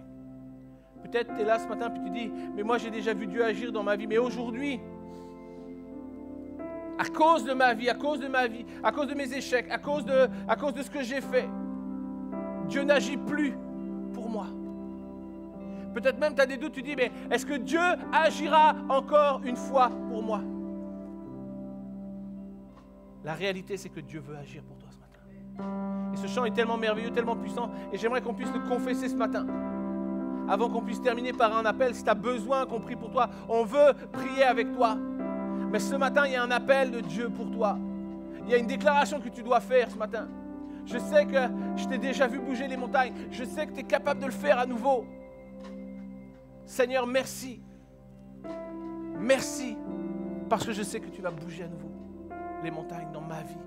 Peut-être tu es là ce matin et tu dis « Mais moi j'ai déjà vu Dieu agir dans ma vie, mais aujourd'hui, à cause de ma vie, à cause de mes échecs, à cause de ce que j'ai fait, Dieu n'agit plus pour moi. » Peut-être même tu as des doutes, tu dis « Mais est-ce que Dieu agira encore une fois pour moi ?» La réalité, c'est que Dieu veut agir pour toi ce matin. Et ce chant est tellement merveilleux, tellement puissant, et j'aimerais qu'on puisse le confesser ce matin. Avant qu'on puisse terminer par un appel, si tu as besoin qu'on prie pour toi, on veut prier avec toi. Mais ce matin, il y a un appel de Dieu pour toi. Il y a une déclaration que tu dois faire ce matin. Je sais que je t'ai déjà vu bouger les montagnes. Je sais que tu es capable de le faire à nouveau. Seigneur, merci. Merci, parce que je sais que tu vas bouger à nouveau les montagnes dans ma vie.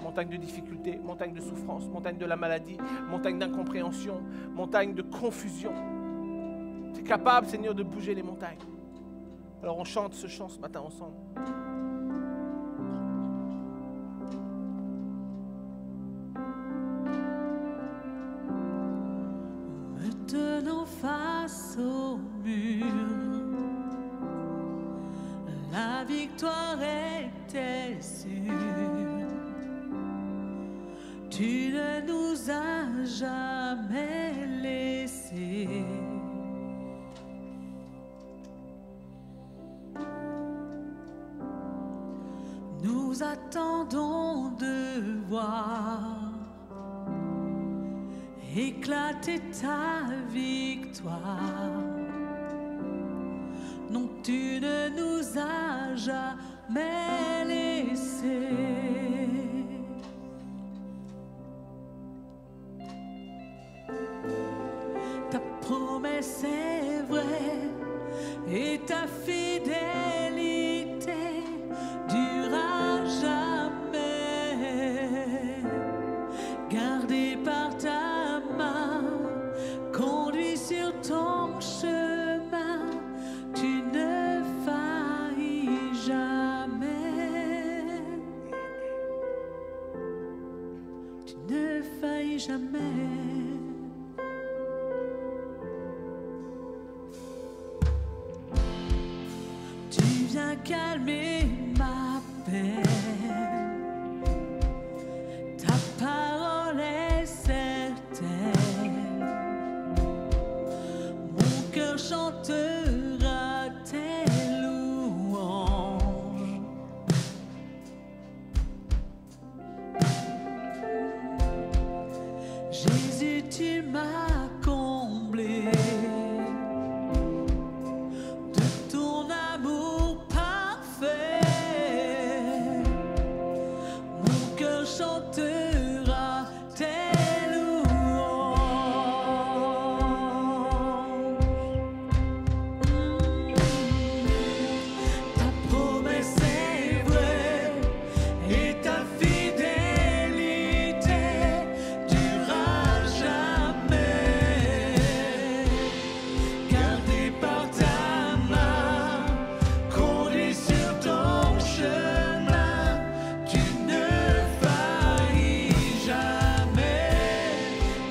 Montagne de difficultés, montagne de souffrance, montagne de la maladie, montagne d'incompréhension, montagne de confusion. Tu es capable, Seigneur, de bouger les montagnes. Alors on chante ce chant ce matin ensemble. Me tenant face au mur, la victoire était sûre. Tu ne nous as jamais laissés. Nous attendons de voir éclater ta victoire. Non, tu ne nous as jamais laissés. Ta promesse est vraie et ta fidélité durera jamais. Gardé par ta main, conduit sur ton chemin, tu ne faillis jamais. Tu ne jamais. Tu viens calmer ma peine. Ta parole est certaine. Mon cœur chantera tes louanges. Jésus, tu m'as comblé de ton amour parfait. Mon cœur chantera tes louanges. Ta promesse est vraie et ta fidélité durera jamais. Gardé par ta main, conduit sur ton chemin, tu ne faillis jamais.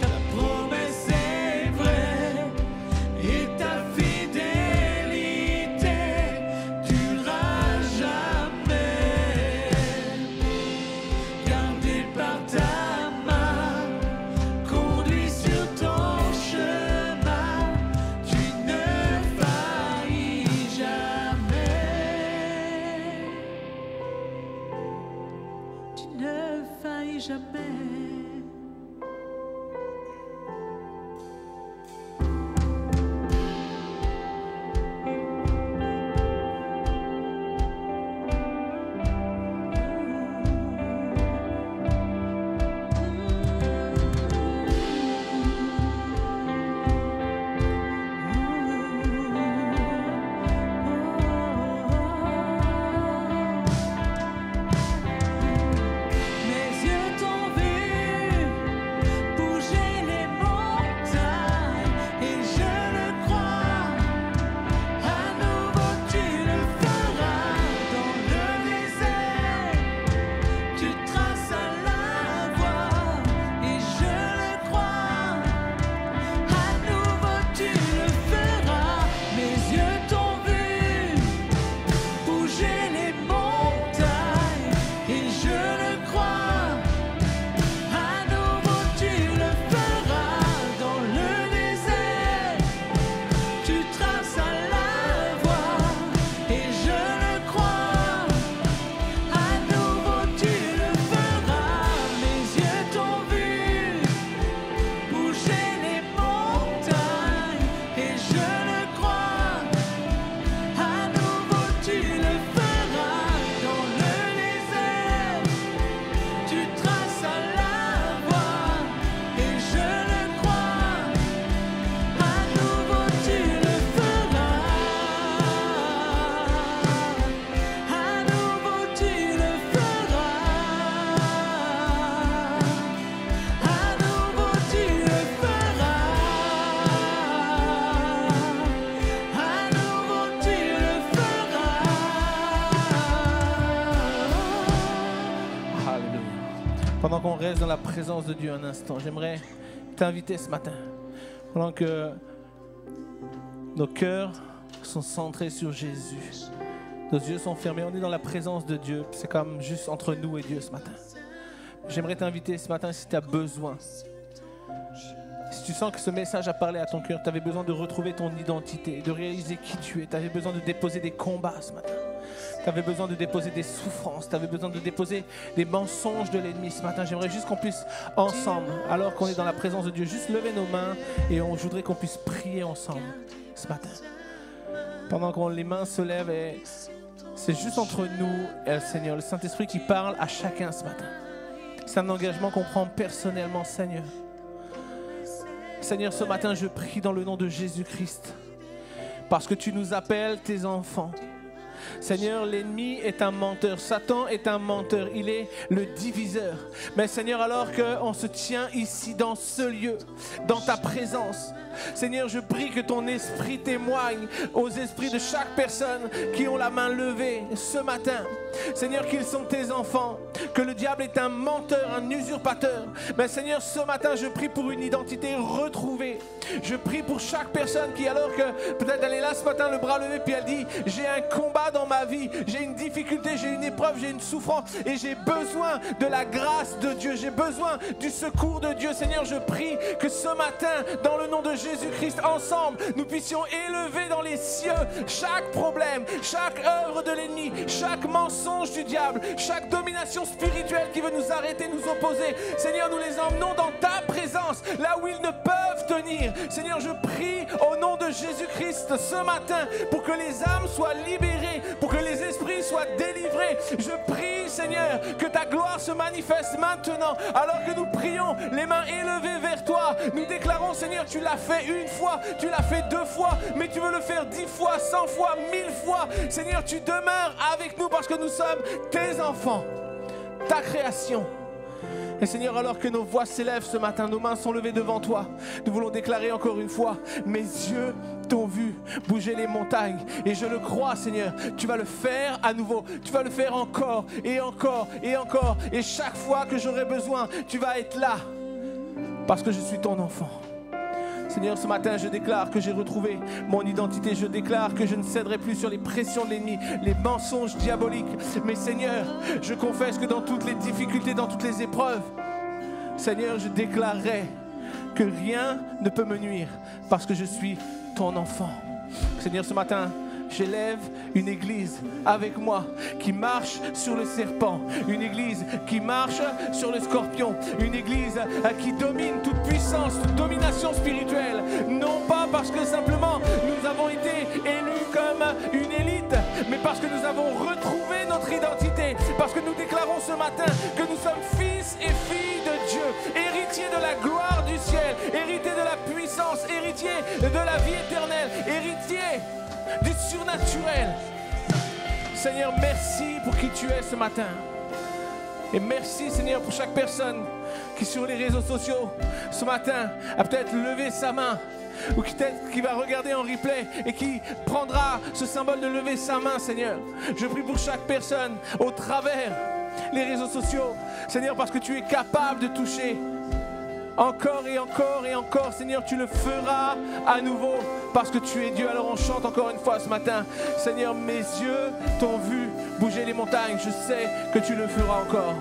Ta promesse est vraie et ta fidélité durera jamais. Gardé par ta main, conduit sur ton chemin, tu ne faillis jamais. Tu ne faillis jamais. Mes yeux t'ont vu bouger les montagnes et je le crois. À nouveau tu le feras dans le désert. Tu traces la voie et je le crois. À nouveau tu le feras. Mes yeux t'ont vu bouger les montagnes et je le crois. À nouveau tu le feras dans le désert. Tu traces la voie et je le crois. À nouveau tu le feras. Mes yeux t'ont vu bouger les montagnes et je le crois. À nouveau tu le feras dans le désert. Tu traces la voie et je le crois. À nouveau tu le feras. À nouveau tu le feras. À nouveau tu le feras. À nouveau tu le feras. Alléluia. Pendant qu'on reste dans la présence de Dieu un instant, j'aimerais t'inviter ce matin, pendant que nos cœurs sont centrés sur Jésus, nos yeux sont fermés, on est dans la présence de Dieu, c'est comme juste entre nous et Dieu ce matin. J'aimerais t'inviter ce matin, si tu as besoin, si tu sens que ce message a parlé à ton cœur, tu avais besoin de retrouver ton identité, de réaliser qui tu es, tu avais besoin de déposer des combats ce matin, tu avais besoin de déposer des souffrances, tu avais besoin de déposer des mensonges de l'ennemi ce matin. J'aimerais juste qu'on puisse ensemble, alors qu'on est dans la présence de Dieu, juste lever nos mains et je voudrais qu'on puisse prier ensemble ce matin. Pendant que les mains se lèvent, et c'est juste entre nous et le Seigneur, le Saint-Esprit qui parle à chacun ce matin. C'est un engagement qu'on prend personnellement, Seigneur. Seigneur, ce matin, je prie dans le nom de Jésus-Christ, parce que tu nous appelles tes enfants. Seigneur, l'ennemi est un menteur, Satan est un menteur, il est le diviseur. Mais Seigneur, alors qu'on se tient ici dans ce lieu, dans ta présence, Seigneur, je prie que ton esprit témoigne aux esprits de chaque personne qui ont la main levée ce matin. Seigneur, qu'ils sont tes enfants, que le diable est un menteur, un usurpateur. Mais Seigneur, ce matin, je prie pour une identité retrouvée. Je prie pour chaque personne qui, alors que peut-être elle est là ce matin, le bras levé, puis elle dit, j'ai un combat dans ma vie, j'ai une difficulté, j'ai une épreuve, j'ai une souffrance, et j'ai besoin de la grâce de Dieu, j'ai besoin du secours de Dieu. Seigneur, je prie que ce matin, dans le nom de Jésus-Christ, ensemble, nous puissions élever dans les cieux chaque problème, chaque œuvre de l'ennemi, chaque mensonge du diable, chaque domination spirituelle qui veut nous arrêter, nous opposer. Seigneur, nous les emmenons dans ta présence, là où ils ne peuvent tenir. Seigneur, je prie au nom de Jésus-Christ ce matin pour que les âmes soient libérées, pour que les esprits soient délivrés. Je prie, Seigneur, que ta gloire se manifeste maintenant, alors que nous prions les mains élevées vers toi. Nous déclarons, Seigneur, tu l'as fait une fois, tu l'as fait 2 fois, mais tu veux le faire 10 fois, 100 fois, 1000 fois. Seigneur, tu demeures avec nous parce que nous sommes tes enfants, ta création. Et Seigneur, alors que nos voix s'élèvent ce matin, nos mains sont levées devant toi, nous voulons déclarer encore une fois, mes yeux t'ont vu bouger les montagnes. Et je le crois, Seigneur, tu vas le faire à nouveau, tu vas le faire encore et encore et encore. Et chaque fois que j'aurai besoin, tu vas être là, parce que je suis ton enfant. Seigneur, ce matin, je déclare que j'ai retrouvé mon identité. Je déclare que je ne céderai plus sur les pressions de l'ennemi, les mensonges diaboliques. Mais Seigneur, je confesse que dans toutes les difficultés, dans toutes les épreuves, Seigneur, je déclarerai que rien ne peut me nuire parce que je suis ton enfant. Seigneur, ce matin, j'élève une église avec moi qui marche sur le serpent, une église qui marche sur le scorpion, une église qui domine toute puissance, toute domination spirituelle, non pas parce que simplement nous avons été élus comme une élite, mais parce que nous avons retrouvé notre identité, parce que nous déclarons ce matin que nous sommes fils et filles de Dieu, héritiers de la gloire du ciel, héritiers de la puissance, héritiers de la vie éternelle, héritiers du surnaturel. Seigneur, merci pour qui tu es ce matin. Et merci, Seigneur, pour chaque personne qui sur les réseaux sociaux ce matin a peut-être levé sa main, ou qui va regarder en replay et qui prendra ce symbole de lever sa main, Seigneur. Je prie pour chaque personne au travers les réseaux sociaux, Seigneur, parce que tu es capable de toucher encore et encore et encore, Seigneur, tu le feras à nouveau parce que tu es Dieu. Alors on chante encore une fois ce matin. Seigneur, mes yeux t'ont vu bouger les montagnes. Je sais que tu le feras encore.